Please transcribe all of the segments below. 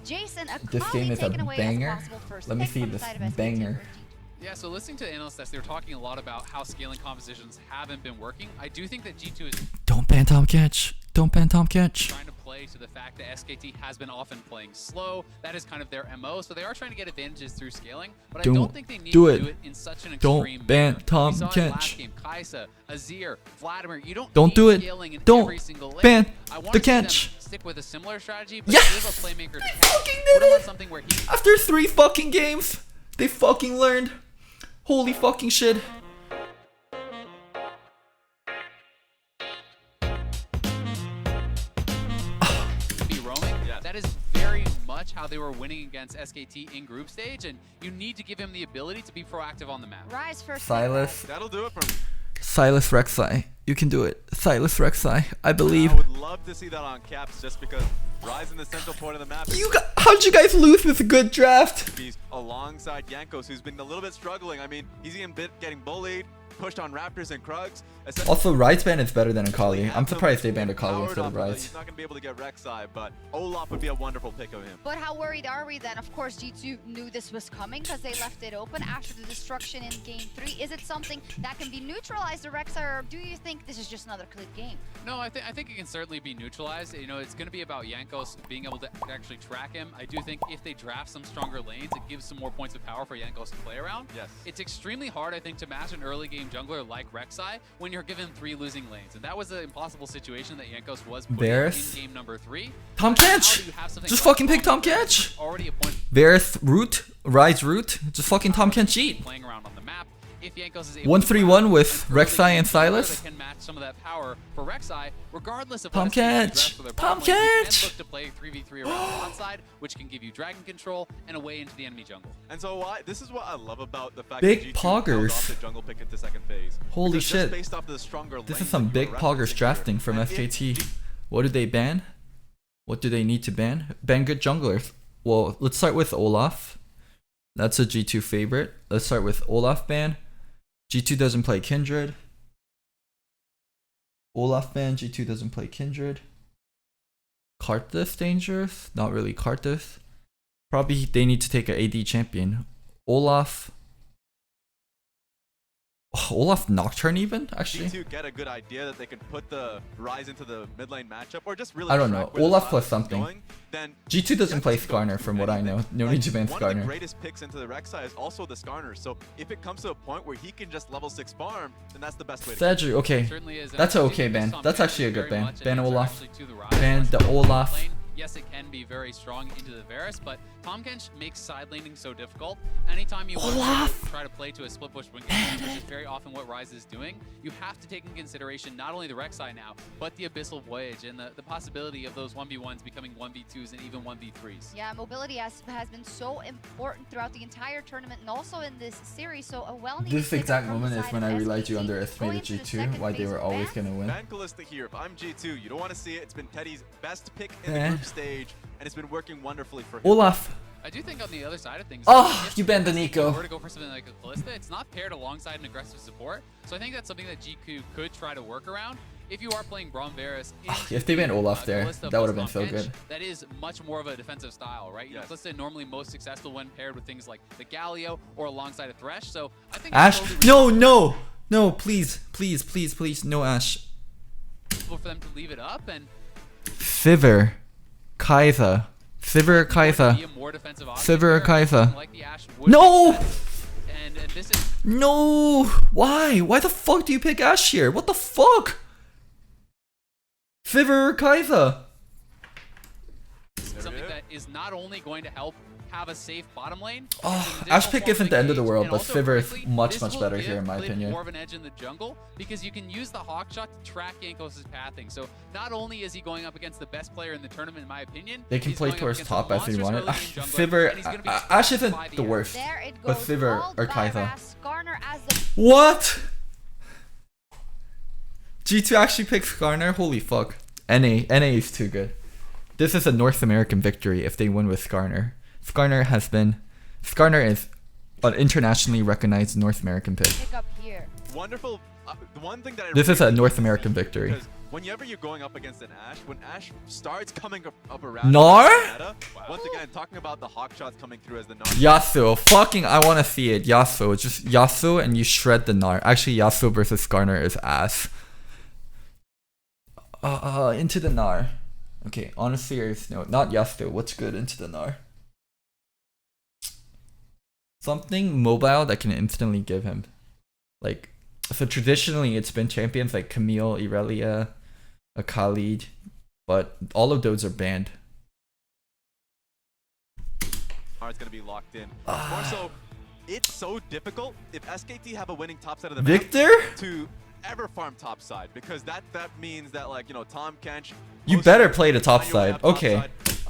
Jason, This game is a banger. Let me see this banger. Yeah, so listening to the analysts, they were talking a lot about how scaling compositions haven't been working. I do think that G2 is Don't ban Tom Catch. Don't ban Tom Catch. trying to play to the fact that SKT has been often playing slow. That is kind of their MO, so they are trying to get advantages through scaling, but I don't think they need to do it in such an extreme Don't ban manner. Tom We saw it Catch. last game, Kaisa, Azir, Vladimir, you don't Don't need do it. scaling in Don't every single lane. ban I want the to see them catch. stick with a similar strategy, but Yes! give a playmaker to They catch. fucking Put did him on it! something where he After 3 fucking games, they fucking learned. Holy fucking shit. be roaming. That is very much how they were winning against SKT in group stage, and you need to give him the ability to be proactive on the map. Rise first. Silas. That'll do it from. Silas Rek'Sai. You can do it. Silas Rek'Sai. I believe. I would love to see that on Caps just because Rise in the central point of the map. How'd you guys lose with a good draft? He's alongside Jankos, who's been a little bit struggling. I mean, he's getting bullied, pushed on Raptors and Krugs. Also, Riot's ban is better than Akali. I'm surprised they banned Akali instead of Riot. He's not going to be able to get Rek'Sai, but Olaf would be a wonderful pick of him. But how worried are we then? Of course, G2 knew this was coming because they left it open after the destruction in Game 3. Is it something that can be neutralized, Rek'Sai, or do you think this is just another clip game? No, I think it can certainly be neutralized. You know, it's going to be about Jankos being able to actually track him. I do think if they draft some stronger lanes, it gives some more points of power for Jankos to play around. Yes. It's extremely hard, I think, to match an early game jungler like Rek'Sai when you're given 3 losing lanes. And that was an impossible situation that Jankos was put in game number 3. Tom Catch! Just fucking pick Tom Catch! Already a point. Varus root, Rise root, just fucking Tom Catch eat. Playing around on the map. If Jankos is able 1-3-1 with Rek'Sai and Silas. They can match some of that power for Rek'Sai, regardless of Tom what SKT Catch! drafts for their Tom bot lane. You Catch! can look to play 3v3 around the bot side, which can give you dragon control and a way into the enemy jungle. And so this is what I love about the fact Big that G2 held poggers. off the jungle pick into second phase. Holy Because just shit. based off the stronger This lanes is some that you big were poggers referencing drafting here. from And if SKT. What do they ban? What do they need to ban? Ban good junglers. Well, let's start with Olaf. That's a G2 favorite. Let's start with Olaf ban. G2 doesn't play Kindred. Olaf ban. G2 doesn't play Kindred. Karthus dangerous? Not really Karthus. Probably they need to take an AD champion. Olaf. Olaf Nocturne even? Actually? G2 get a good idea that they can put the Rise into the mid lane matchup or just really I don't know. track where the Olaf Rise plus is something. going, then G2 doesn't play Jankos don't Skarner from what I anything. know. No need to ban One of the Skarner. greatest picks into the Rek'Sai is also the Skarner. So if it comes to a point where he can just level 6 farm, then that's the best way to go. Cedric, okay. Certainly is. And That's I an think okay this ban. Tom That's Catch actually a good very ban. much an Ban answer Olaf. actually to the Rise. Ban Rise the is Olaf. lane. Yes, it can be very strong into the Varus, but Tom Catch makes side laning so difficult. Anytime you want Olaf! to try to play to a split push wing game, which is very often what Rise is doing, you have to take in consideration not only the Rek'Sai now, but the Abyssal Voyage and the possibility of those 1v1s becoming 1v2s and even 1v3s. Yeah, mobility has been so important throughout the entire tournament and also in this series. So a well-needed This pick exact from the moment is side when of I realized you SKT underestimated going into the G2, second why they phase were of always bans. gonna win. Ban Callista here. If I'm G2, you don't want to see it. It's been Teddy's best pick in Eh. the group stage, and it's been working wonderfully for him. Olaf! I do think on the other side of things, Oh, if you banned the SKT Nico. were to go for something like a Callista, it's not paired alongside an aggressive support. So I think that's something that GQ could try to work around. If you are playing Braum Varus, If they banned Olaf there, Callista that would have plus been so Tom Catch, good. That is much more of a defensive style, right? You know, Yes. Callista normally most successful when paired with things like the Galio or alongside a Thresh. So I think Ash? it's totally No, no! No, please, please, please, please, no Ash. reasonable for them to leave it up and Sivir. Kaisa. Sivir Kaisa. be a more defensive option Sivir where Kaisa. something like the Ashe would No! make sense. And this is No! Why? Why the fuck do you pick Ash here? What the fuck? Sivir Kaisa. something that is not only going to help have a safe bottom lane. Oh, it's an Ash additional pick form isn't of the end of the engage, world, and but also, Sivir is frankly, much, this much will better give here in my Clip opinion. more of an edge in the jungle because you can use the hawk shot to track Jankos' pathing. So not only is he going up against the best player in the tournament, in my opinion, They can he's play going up towards against top a as they monstrous want it. early game jungler, Sivir, and he's gonna be Ash trapped isn't by the the worst. There it But goes. Sivir Called or by Kaisa. Ras. Skarner as the What? G2 actually picks Skarner? Holy fuck. NA is too good. This is a North American victory if they win with Skarner. Skarner is an internationally recognized North American pick. pick up here. Wonderful. The one thing that I This is a really North like to American see, victory. because whenever you're going up against an Ashe, when Ash starts coming up around Nar? the meta, once again, again, talking about the hawk shots coming through as the non. Yasuo, fucking, I want to see it. Yasuo, just Yasuo and you shred the Gnar. Actually, Yasuo versus Skarner is ass. Into the Gnar. Okay, on a serious note, not Yasuo. What's good into the Gnar? Something mobile that can instantly give him. Like, so traditionally it's been champions like Camille, Irelia, Khalid, but all of those are banned. It's going to be locked in. More so, it's so difficult if SKT have a winning top side of the Victor? map to ever farm top side, because that means that, like, you know, Tom Kench. You better play the top side. Okay.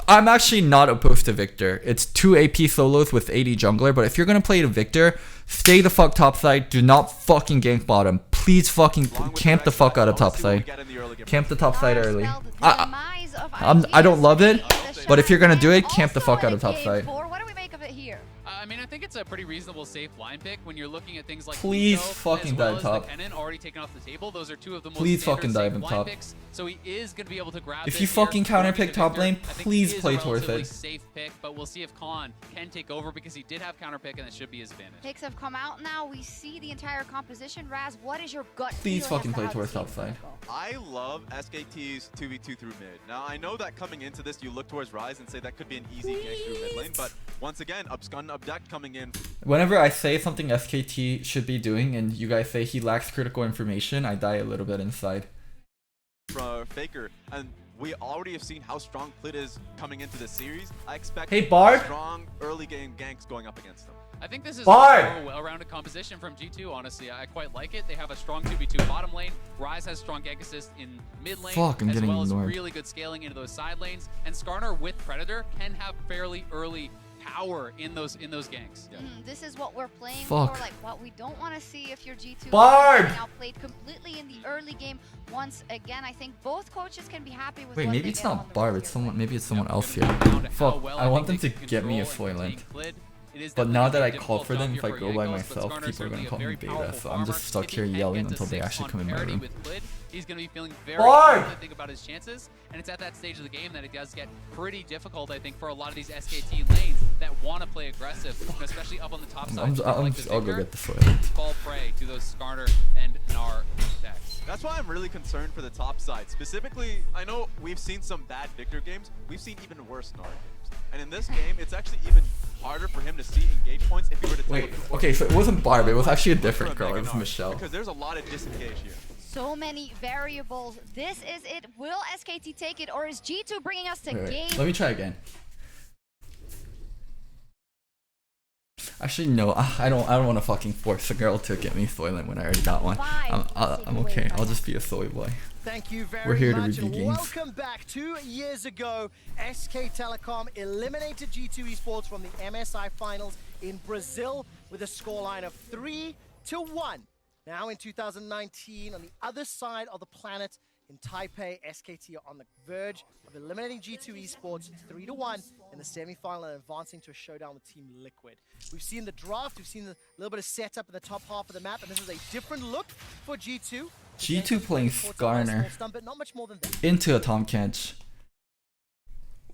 I'm actually not opposed to Victor. It's 2 AP solos with 80 jungler, but if you're gonna play the Victor, stay the fuck top side. Do not fucking gank bottom. Please fucking camp the fuck out of top side. Camp the top side early. I don't love it, but if you're gonna do it, camp the fuck out of top side. What do we make of it here? I mean, I think it's a pretty reasonable safe line pick when you're looking at things like Please Nico, fucking as well dive as top. the Kennen already taken off the table. Those are two of the most Please standard fucking safe dive him line top. picks, so he is going to be able to grab If this you here. fucking counter Moving pick to top Victor, lane, I think please he is play a towards relatively it. safe pick, but we'll see if Khan can take over because he did have counter pick and that should be his advantage. Picks have come out now. We see the entire composition. Raz, what is your gut Please feeling fucking as to play how towards this top game's side. gonna go? I love SKT's 2v2 through mid. Now, I know that coming into this, you look towards Rise and say that could be an easy gank through mid lane, but once again, Upskun Abduct coming in. Whenever I say something SKT should be doing and you guys say he lacks critical information, I die a little bit inside. Faker, and we already have seen how strong Clit is coming into this series. I expect Hey, Bard? strong early game ganks going up against him. I think this is Bard! a well-rounded composition from G2, honestly. I quite like it. They have a strong 2v2 bottom lane. Rise has strong gank assist in mid lane, Fuck, I'm as getting well as ignored. really good scaling into those side lanes. And Skarner with Predator can have fairly early power in those ganks. Yeah. This is what we're playing Fuck. for, like what we don't want to see if you're G2 Bard! now played completely in the early game. Once again, I think both coaches can be happy with Wait, what maybe they it's get on not the Barb, road it's here. someone, maybe it's someone else here. Down to how Fuck, well I want them think to they get me a control and Soylent. contain Clid. It is But now definitely that I a call difficult for them, job if I here go for by Jankos, but myself, Skarner people are certainly gonna a call me very beta, powerful so I'm just farmer. stuck If he here can yelling get to until they 6 actually on come in my parity room. with Clid, he's going to be feeling very Bard! confident about his chances, and it's at that stage of the game that it does get pretty difficult, I think, for a lot of these SKT lanes that want to play aggressive, especially up on the top side. I'll go get the Soylent. Fall prey to those Skarner and Gnar decks. That's why I'm really concerned for the top side. Specifically, I know we've seen some bad Victor games. We've seen even worse Gnar games. And in this game, it's actually even harder for him to see engage points if he were to Wait, teleport. okay, so it wasn't Barb, it was actually a For different girl, Mega it was Gnar, Michelle. Because there's a lot of disengage here. So many variables. This is it. Will SKT take it, or is G2 bringing us to Wait, game? let me try again. Actually, no, I don't want to fucking force a girl to get me Soylent when I already got one. I'm okay, I'll just be a soy boy. Thank you very We're here to much, review and games. welcome back. 2 years ago, SK Telecom eliminated G2 Esports from the MSI Finals in Brazil with a scoreline of 3-1. Now in 2019, on the other side of the planet, in Taipei, SKT are on the verge of eliminating G2 Esports 3-1 in the semi-final and advancing to a showdown with Team Liquid. We've seen the draft, we've seen a little bit of setup in the top half of the map, and this is a different look for G2. G2 playing Skarner But not much more than that. into a Tom Kench.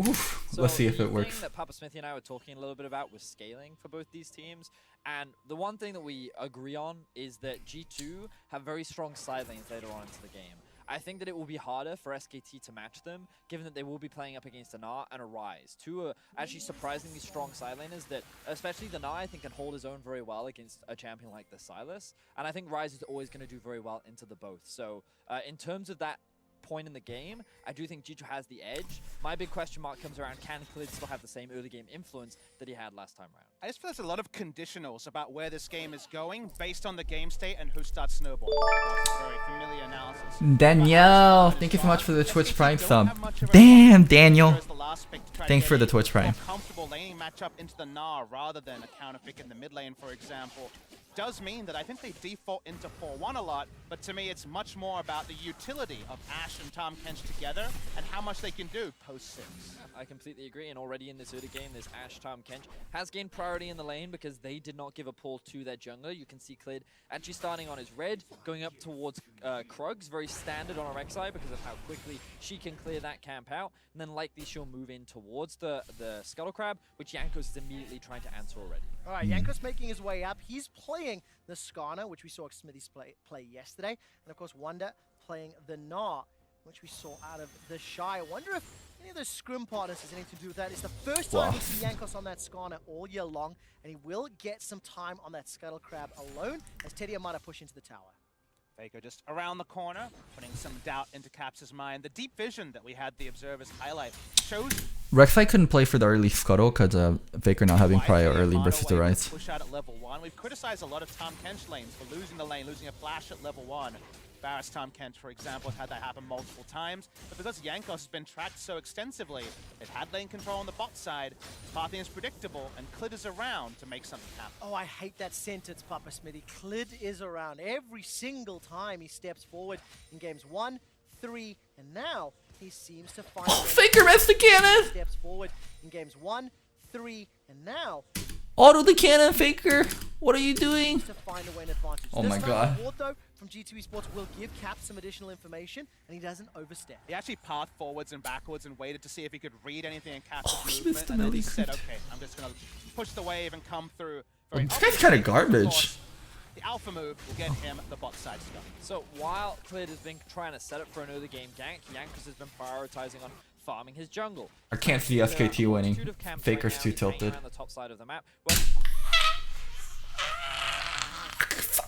Oof, let's see if it The works. thing that Papa Smithy and I were talking a little bit about was scaling for both these teams. And the one thing that we agree on is that G2 have very strong side lanes later on into the game. I think that it will be harder for SKT to match them, given that they will be playing up against a Gnar and a Rise. Two actually surprisingly strong side laners that, especially the Gnar, I think can hold his own very well against a champion like the Silas. And I think Rise is always going to do very well into the both. So in terms of that point in the game, I do think G2 has the edge. My big question mark comes around, can Clid still have the same early game influence that he had last time around? I just feel there's a lot of conditionals about where this game is going based on the game state and who starts snowballing. That's a very familiar analysis. Danielle, thank you so much for the Twitch Prime sub. Damn, Daniel. Thanks for the Twitch Prime. Comfortable laning matchup into the Gnar rather than a counter pick in the mid lane, for example. does mean that I think they default into 4-1 a lot, but to me it's much more about the utility of Ash and Tahm Kench together and how much they can do post-6. I completely agree, and already in this early game, this Ash Tahm Kench has gained priority in the lane because they did not give a pull to their jungler. You can see Clid actually starting on his red, going up towards Krugs, very standard on a Rek'Sai because of how quickly she can clear that camp out, and then likely she'll move in towards the Scuttle Crab, which Jankos is immediately trying to answer already. All right, Jankos making his way up. He's playing the Skarner, which we saw Smithy's play yesterday, and of course Wonder playing the Gnar, which we saw out of the Shy. I wonder if any of those scrim partners has anything to do with that. It's the first time we see Jankos on that Skarner all year long, and he will get some time on that Scuttle Crab alone as Teddy Amata push into the tower. Faker just around the corner, putting some doubt into Caps' mind. The deep vision that we had the observers highlight shows Rek'Sai couldn't play for the early scuttle because Faker not having prior early versus the Riot. Push out at level 1. We've criticized a lot of Tahm Kench lanes for losing the lane, losing a flash at level 1. Barris Tahm Kench, for example, has had that happen multiple times. But because Jankos has been tracked so extensively, they've had lane control on the bot side, pathing is predictable, and Clid is around to make something happen. Oh, I hate that sentence, Papa Smithy. Clid is around every single time he steps forward in games 1, 3, and now he seems to find Faker missed the cannon! Steps forward in games 1, 3, and now Auto the cannon, Faker! What are you doing? to find a win advantage. Oh This my time God. Reward, though, from G2 Esports will give Cap some additional information, and he doesn't overstep. He actually pathed forwards and backwards and waited to see if he could read anything in Caps' he missed movement, the and then melee just said, crit. okay, I'm just going to push the wave and come through. Oh, this guy's obviously, kinda of garbage. course, the alpha move will get him the bot side stuff. So while Clid has been trying to set up for an early game gank, Jankos has been prioritizing on farming his jungle. I can't see SKT winning. Faker's too tilted. Around the top side of the map. Well,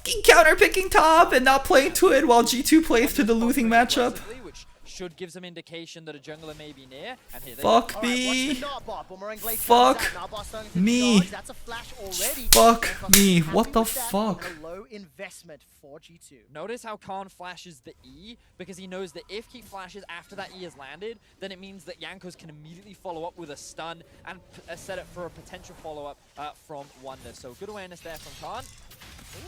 Fucking counter picking top and not playing to it while G2 plays to the losing matchup. which should give some indication that a jungler may be near. And here they Fuck All right, me. watch the Narbot. Boomerang Blade Fuck comes out. Narbot's starting to me. dodge. That's a flash already. Fuck Jankos me. happy What the with that, fuck? and a low investment for G2. Notice how Khan flashes the E, because he knows that if he flashes after that E has landed, then it means that Jankos can immediately follow up with a stun and set it for a potential follow-up from Wonder. So good awareness there from Khan.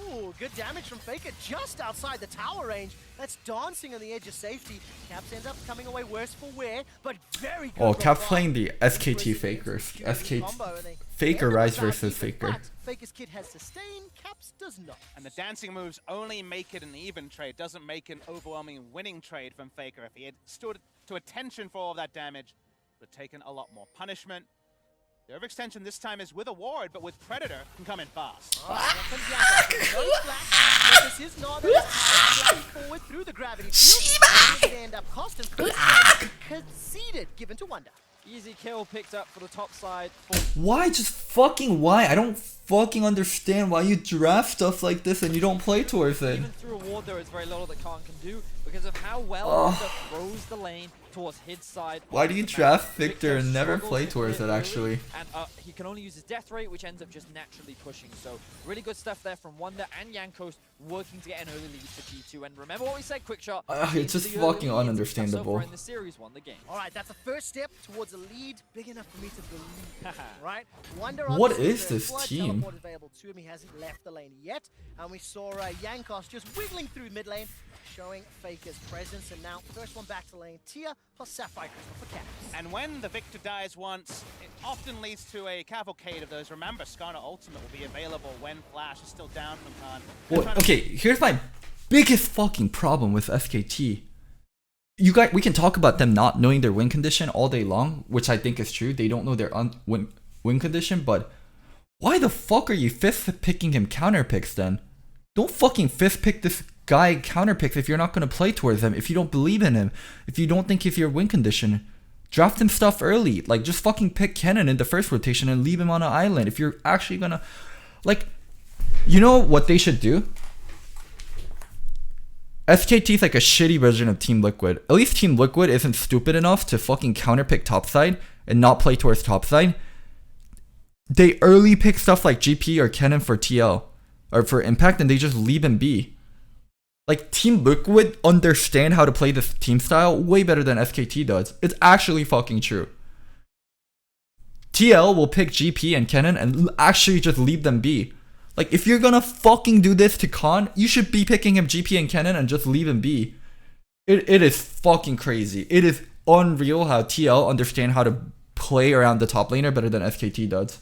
Ooh, good damage from Faker just outside the tower range. That's dancing on the edge of safety. Caps ends up coming away worse for wear, but very good. Oh, Cap's reply. playing the SKT Impressive Fakers. security SKT combo, and they Faker end up Rise without versus even, Faker. but Faker's kit has sustain, Caps does not. And the dancing moves only make it an even trade, doesn't make an overwhelming winning trade from Faker. If he had stood to attention for all of that damage, would have taken a lot more punishment. The overextension this time is with a ward, but with Predator can come in fast. Oh, here comes Jankos. No flash, but this is not looking forward through the gravity field. They end up cost and conceded, given to Wonder. Easy kill picked up for the top side. Why? Just fucking why? I don't fucking understand why you draft stuff like this and you don't play towards it. Even through a ward, there is very little that Khan can do because of how well Wonder throws the lane towards his side. Why do you draft Victor and never play towards it, actually? And he can only use his death rate, which ends up just naturally pushing. So really good stuff there from Wonder and Jankos working to get an early lead for G2. And remember what we said, quick shot. It's just fucking ununderstandable. So far in the series, won the game. All right, that's the first step towards a lead big enough for me to believe. Right? Wonder What obviously is the this flood team? teleport available to him. He hasn't left the lane yet. And we saw Jankos just wiggling through mid lane, showing Faker's presence. And now, first one back to lane, Tia plus Sapphire Crystal for Caps. And when the victor dies once, it often leads to a cavalcade of those. Remember, Skarner Ultimate will be available when Flash is still down from Khan. Well, okay, here's my biggest fucking problem with SKT. We can talk about them not knowing their win condition all day long, which I think is true. They don't know their win condition, but why the fuck are you fifth picking him counter picks then? Don't fucking fifth pick this guy counter picks if you're not going to play towards him, if you don't believe in him, if you don't think he's your win condition. Draft him stuff early. Like, just fucking pick Kennen in the first rotation and leave him on an island if you're actually gonna... Like, you know what they should do? SKT is like a shitty version of Team Liquid. At least Team Liquid isn't stupid enough to fucking counterpick topside and not play towards topside. They early pick stuff like GP or Kennen for TL or for Impact, and they just leave him be. Like, Team Liquid understand how to play this team style way better than SKT does. It's actually fucking true. TL will pick GP and Kennen and actually just leave them be. Like, if you're gonna fucking do this to Khan, you should be picking him GP and Cannon and just leave him be. It is fucking crazy. It is unreal how TL understand how to play around the top laner better than SKT does.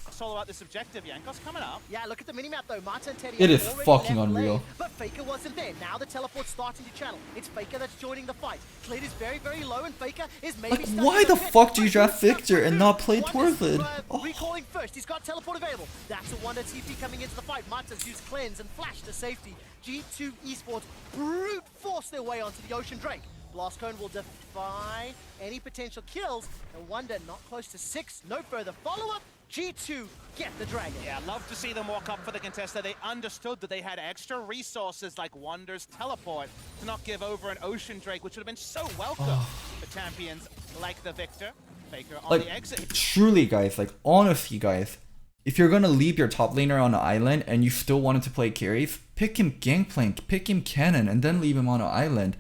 It's all about this objective. Jankos coming up. Yeah, look at the minimap though. Marta and Teddy It have is already fucking left unreal. lane, but Faker wasn't there. Now the teleport's starting to channel. It's Faker that's joining the fight. Klid is very, very low, and Faker is maybe Like, stuck why in the pit. fuck do you But draft who's stuck Victor and through? not play Wonder's, Torvid? recalling first. He's got teleport available. That's a Wonder TP coming into the fight. Marta's used cleanse and flash to safety. G2 Esports brute force their way onto the Ocean Drake. Blast Cone will defy any potential kills. And Wonder not close to 6. No further follow-up. G2 get the dragon. Yeah, love to see them walk up for the contester. They understood that they had extra resources like Wonder's teleport to not give over an Ocean Drake, which would have been so welcome for champions like the Victor. Faker on Like, the exit. truly, guys, like, honestly, guys, if you're gonna leave your top laner on an island and you still wanted to play carries, pick him Gangplank, pick him Cannon, and then leave him on an island.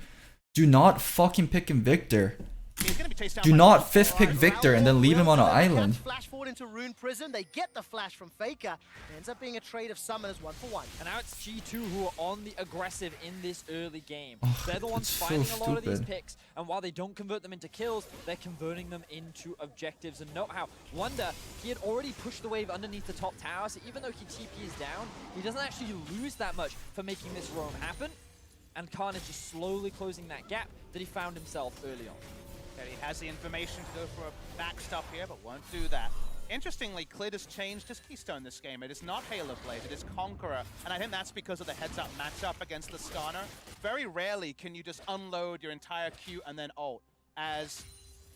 Do not fucking pick him Victor. He's gonna be chased down Do by not Bolt. fifth pick Victor and then leave him on an island. Flash forward into Rune Prison. They get the flash from Faker. It ends up being a trade of summoners 1-for-1. And now it's G2 who are on the aggressive in this early game. Oh, They're the ones it's so finding a lot of these stupid. picks, and while they don't convert them into kills, they're converting them into objectives. And note how Wonder, he had already pushed the wave underneath the top tower, so even though he TPs down, he doesn't actually lose that much for making this roam happen. And Khan is just slowly closing that gap that he found himself early on. Teddy has the information to go for a backstop here, but won't do that. Interestingly, Klid has changed his keystone this game. It is not Halo Blade, it is Conqueror. And I think that's because of the heads-up matchup against the Skarner. Very rarely can you just unload your entire Q and then ult as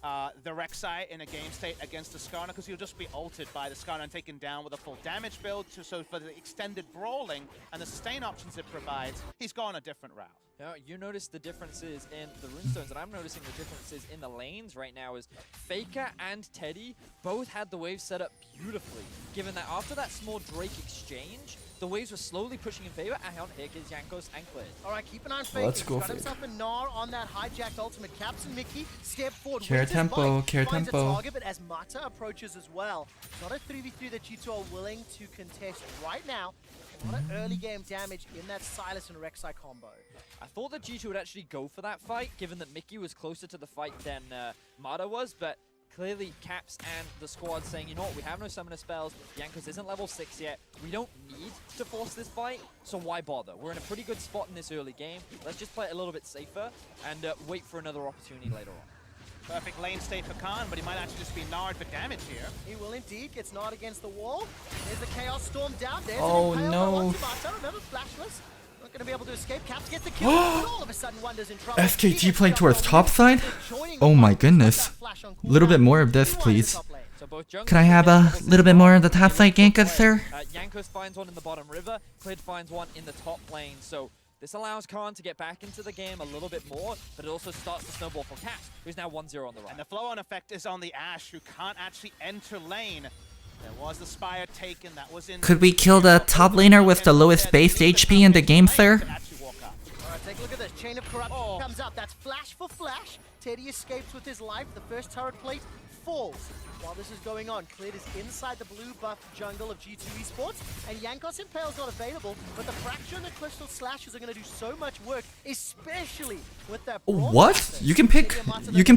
the Rek'Sai in a game state against the Skarner, because you'll just be ulted by the Skarner and taken down with a full damage build. So for the extended brawling and the sustain options it provides, he's gone a different route. Now, you notice the differences in the runestones, and I'm noticing the differences in the lanes right now is Faker and Teddy both had the waves set up beautifully, given that after that small Drake exchange, the waves were slowly pushing in favor, and here comes Jankos and Klid. All right, keep an eye on Faker. Let's go, He's got Faker. himself a Gnar on that hijacked ultimate. Caps and Mickey step forward. Care with his tempo, might, care finds a tempo. target, but as Mata approaches as well, it's not a 3v3 that G2 are willing to contest right now. A lot of early game damage in that Silas and Rek'Sai combo. I thought that G2 would actually go for that fight, given that Mickey was closer to the fight than Mata was, but clearly Caps and the squad saying, you know what, we have no summoner spells, Jankos isn't level 6 yet, we don't need to force this fight, so why bother? We're in a pretty good spot in this early game, let's just play it a little bit safer and wait for another opportunity later on. Perfect lane state for Khan, but he might actually just be narred for damage here. He will indeed. Gets gnawed against the wall. There's the Chaos Storm down. There's Oh, an impale no. onto Mata. Remember, flashless. Not going to be able to escape. Caps gets the kill. But all of a sudden, Wonder's in trouble. SKT He gets playing shot towards on top mid. side? Joining Oh the my fight. goodness. Got that flash on Little bit cooldown. more of this, Rewind please. the top lane. So both junglers Can I have a little bit more of the top side gank, sir? Jankos finds one in the bottom river, Klid finds one in the top lane, so this allows Khan to get back into the game a little bit more, but it also starts to snowball for Caps, who's now 1-0 on the right. And the flow-on effect is on the Ashe, who can't actually enter lane. There was the Spire taken, that was in... Could we kill the top laner with the lowest base HP in the game, sir? All right, take a look at this. Chain of Corruption comes out. That's flash for flash. Teddy escapes with his life. The first turret plate falls. While this is going on, Klid is inside the blue buff jungle of G2 Esports, and Jankos Impale's not available, but the Fracture and the Crystal Slashes are going to do so much work, especially with that brawl What? access. You can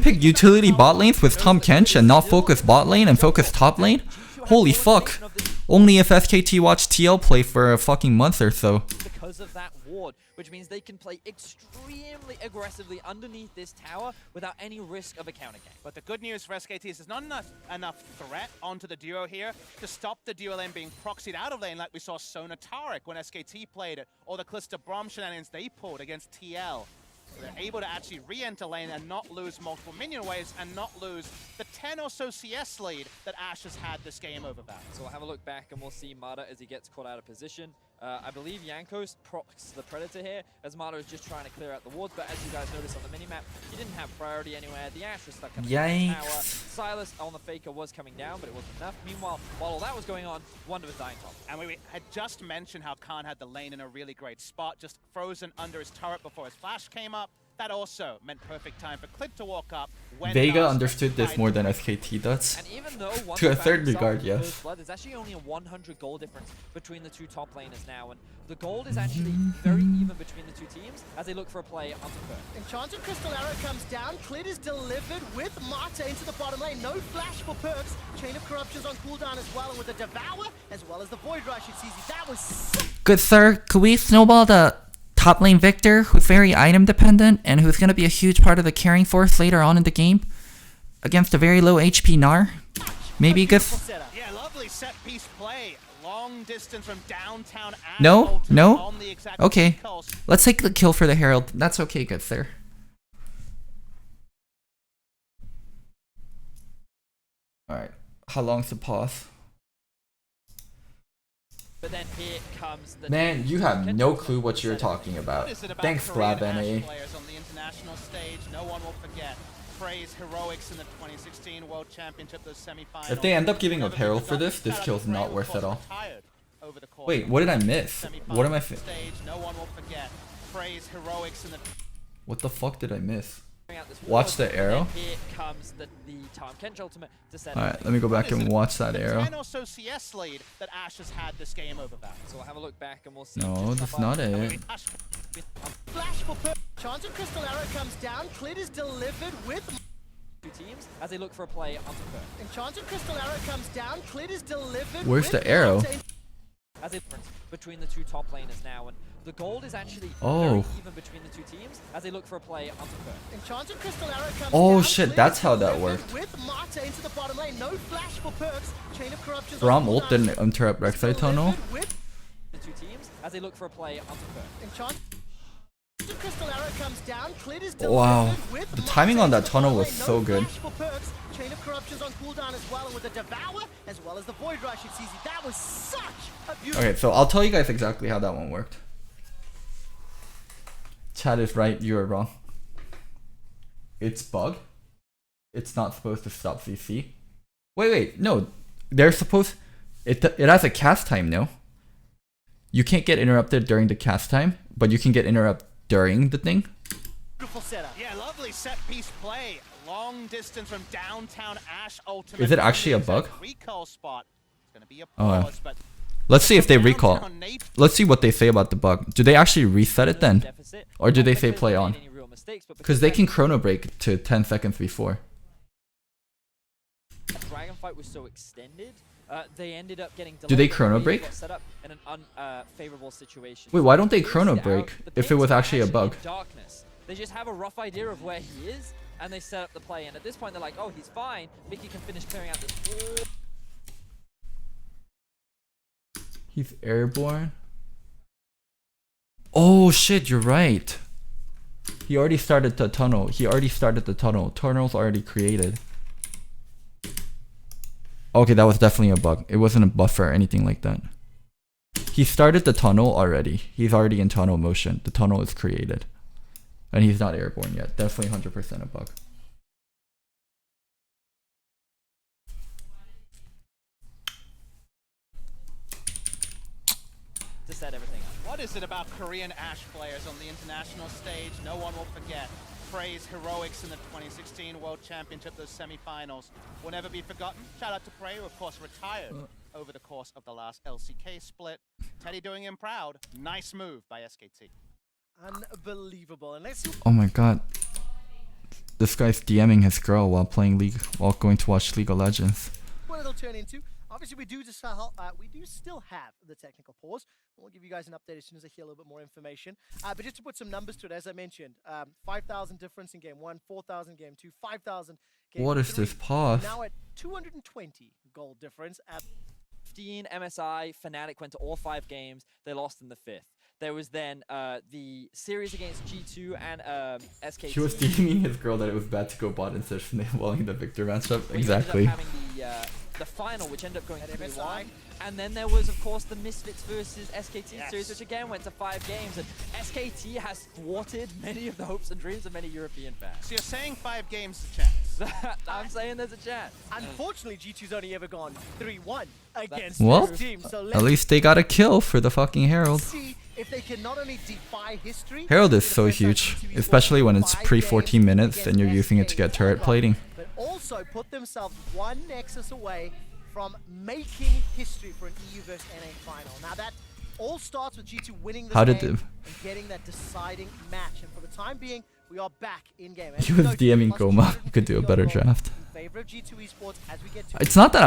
pick utility bot lanes with Tom Kench and not focus bot lane and focus top lane? Holy fuck. Only if SKT watched TL play for a fucking month or so. Because of that ward, which means they can play extremely aggressively underneath this tower without any risk of a counter gank. But the good news for SKT is there's not enough threat onto the duo here to stop the duo lane being proxied out of lane like we saw Sona Tarek when SKT played it, or the Calista Braum shenanigans they pulled against TL. They're able to actually re-enter lane and not lose multiple minion waves and not lose the 10 or so CS lead that Ashe has had this game over Valve. So we'll have a look back and we'll see Mata as he gets caught out of position. I believe Jankos procs the Predator here, as Mata is just trying to clear out the wards, but as you guys notice on the minimap, he didn't have priority anywhere. The Ashe was stuck up in the Yikes. tower. Silas on the Faker was coming down, but it wasn't enough. Meanwhile, while all that was going on, Wonder was dying top. And we had just mentioned how Khan had the lane in a really great spot, just frozen under his turret before his flash came up. that also meant perfect time for Clip to walk up. When Vega asked, understood this tried more to than win. SKT does. And even though one To a third regard, yes. Blood, there's actually only a 100 goal difference between the two top laners now, and the gold is actually very even between the two teams as they look for a play onto Perk. Enchanted Crystal Arrow comes down. Clit is delivered with Mata into the bottom lane. No flash for Perks. Chain of Corruption's on cooldown as well, and with the Devour as well as the Void Rush, it's easy. That was so Good sir, could we snowball the top lane Victor, who's very item dependent and who's going to be a huge part of the carrying force later on in the game against a very low HP Gnar? Maybe good. setup. Yeah, lovely set piece play. Long distance from downtown. Ash No, ultimate no. on the exact Okay. pulse. Let's take the kill for the Herald. That's okay, good sir. Alright. How long's the pause? But then here comes the Man, you have no clue what you're talking about. What is it about Thanks, Korean Glab Ash NA. players on the international stage? No one will forget. Praise heroics in the 2016 World Championship, those semifinals. If they end up giving a Never Herald been for this, forgotten. this Shout out kill's to Prey, not who, worth of course, at all. retired over the course Wait, of what did I the miss? What am I stage. No one will forget. Praise heroics in the What the fuck did I miss? out this Watch ward, the arrow. and then here comes the Tom Kench ultimate to set Alright, everything. let me go back What is and it? watch that The arrow. 10 or so CS lead that Ash has had this game over Valve. So we'll have a look back and we'll see. No, just that's how not far- it. Ash flash for Perks. Enchanted Crystal Arrow comes down. Clit is delivered with Two teams as they look for a play onto Perk. Enchanted Crystal Arrow comes down. Clit is delivered. Where's with the arrow? Mata As a difference between the two top laners now, and the gold is actually Oh. very even between the two teams as they look for a play onto Perk. Enchanted Crystal Arrow comes Oh, down. shit, Clit that's is how that delivered worked. With Mata into the bottom lane. No flash for Perks. Chain of Corruption's Braum on ult cooldown. didn't interrupt Rek'Sai tunnel. Delivered with The two teams as they look for a play onto Perk. Enchanted Crystal Arrow comes down. Clit is Wow. delivered with The Mata timing on into that the tunnel bottom was lane. so No good. flash for Perks. Chain of Corruption's on cooldown as well, and with the Devour as well as the Void Rush, it's easy. That was such a beautiful. Okay, so I'll tell you guys exactly how that one worked. Chad is right, you are wrong. It's bug. It's not supposed to stop CC. Wait, no. They're supposed... It has a cast time, no? You can't get interrupted during the cast time, but you can get interrupted during the thing. Beautiful setup. Yeah, lovely set piece play. Long distance from downtown Ash ultimate. Is it on actually the a bug? exact recall spot. It's gonna be a Oh, yeah. pause, but Let's see if they recall. downtown Nate Let's see what they say about the bug. Do they actually reset it then? Deficit. Or do Not they say because play they on? made any real mistakes, but Because they they're- can chrono break to 10 seconds before. Dragon fight was so extended, they ended up getting Do they delayed, chrono really break? got set up in an unfavorable situation. Wait, why don't they Here's chrono the arrow. break The if it pings was are actually a bug? in darkness. They just have a rough idea of where he is, and they set up the play. And at this point, they're like, "Oh, he's fine. Mickey can finish clearing out this." He's airborne. Oh shit, you're right. He already started the tunnel. Tunnel's already created. Okay, that was definitely a bug. It wasn't a buffer or anything like that. He started the tunnel already. He's already in tunnel motion. The tunnel is created. And he's not airborne yet. Definitely 100% a bug. To set everything up. what is it about Korean Ash players on the international stage? No one will forget. Praise heroics in the 2016 World Championship, those semifinals will never be forgotten. Shout out to Prey, who of course retired over the course of the last LCK split. Teddy doing him proud. Nice move by SKT. Unbelievable. And let's see Oh my god. This guy's DMing his girl while playing while going to watch League of Legends. what it'll turn into. Obviously, we do still have the technical pause. We'll give you guys an update as soon as I hear a little bit more information. But just to put some numbers to it, as I mentioned, 5,000 difference in game 1, 4,000 game 2, 5,000 game What is 3. this pause? Now at 220 goal difference. At 15 MSI, Fnatic went to all 5 games. They lost in the 5th. There was then the series against G2 and SKT. He was DMing his girl that it was bad to go bot instead of snowballing the Victor matchup. where you ended up Exactly. having the final, which ended up going At 3-1. MSI. And then there was, of course, the Misfits versus SKT Yes. series, which again went to 5 games. And SKT has thwarted many of the hopes and dreams of many European fans. So you're saying 5 games is a chance? I'm saying there's a chance. Unfortunately, G2's only ever gone 3-1 against Well, this team. So at least they got a kill for the fucking Herald. see if they can not only defy history. Herald is for the so first time huge, G2 especially when it's 5 pre games 14 minutes and against you're using it to get SK turret Telecom, plating. But also put themselves one Nexus away from making history for an EU vs NA final. Now that all starts with G2 winning this How did game them? and getting that deciding match. And for the time being, we are back in game. He was DMing Goma. You could do a better draft. In favor of G2 esports as we get to It's not that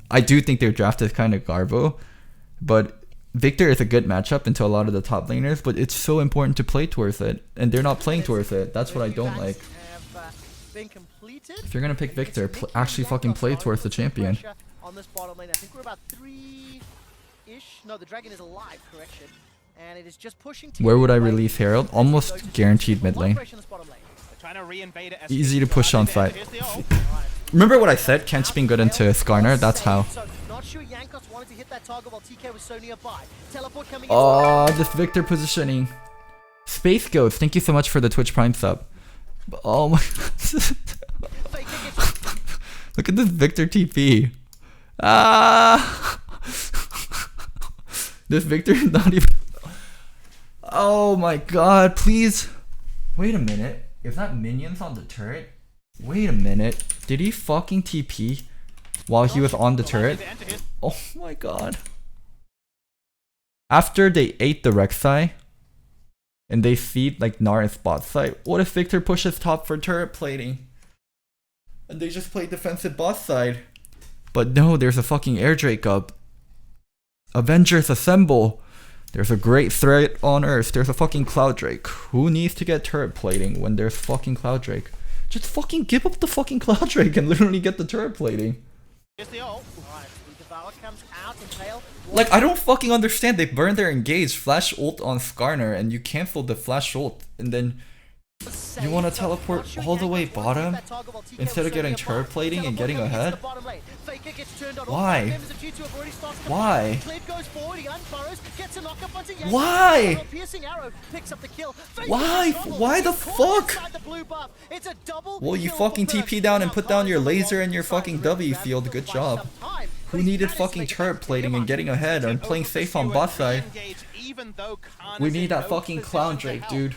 I do think their draft is kind of garbo, but Victor is a good matchup into a lot of the top laners, but it's so important to play towards it, and they're not playing towards it. That's what I don't like. been completed. If you're gonna pick It's Victor, Mickey actually and fucking Yakov play starting towards to the put some champion. pressure on this bottom lane. I think we're about 3-ish. No, the dragon is alive, correction. And it is just pushing to Where would I release Herald? Almost guaranteed mid lane. They're trying to reinvade it. Easy to push on site. Here's the ult. Remember what I said? Kench being good into Skarner? That's how. So not sure Yankos wanted to hit that target while TK was so nearby. Teleport coming in. Oh, this Victor positioning. Space Ghost, thank you so much for the Twitch Prime sub. Oh my god. Look at this Victor TP. Ah. This Victor is not even. Oh my god, please. Wait a minute. Is that minions on the turret? Wait a minute. Did he fucking TP while he was on the turret? Oh my god. After they ate the Rek'Sai and they feed like Nara's bot side, what if Victor pushes top for turret plating? And they just play defensive bot side. But no, there's a fucking air Drake up. Avengers assemble. There's a great threat on Earth. There's a fucking Cloud Drake. Who needs to get turret plating when there's fucking Cloud Drake? Just fucking give up the fucking Cloud Drake and literally get the turret plating. Here's the ult. Alright, the Devour comes out and Pale. Like, I don't fucking understand. They burn their engage, flash ult on Skarner, and you cancel the flash ult, and then you want to teleport all the way bottom instead of getting turret plating and getting ahead? Why? Why? Why? Why? Why the fuck? Well, you fucking TP down and put down your laser and your fucking W field. Good job. Who needed fucking turret plating and getting ahead and playing safe on bot side? We need that fucking Clown Drake, dude.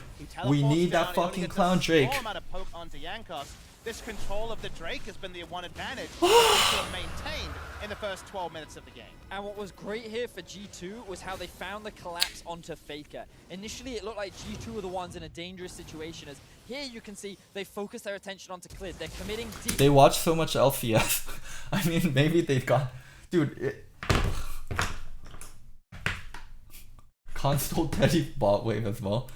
We need that fucking Clown Drake. This control of the Drake has been the one advantage that maintained in the first 12 minutes of the game. And what was great here for G2 was how they found the collapse onto Faker. Initially, it looked like G2 were the ones in a dangerous situation, as here you can see they focus their attention onto Clid. They're committing deep. They watch so much LCS. I mean, maybe they've got... Dude, Console Teddy bot wave as well.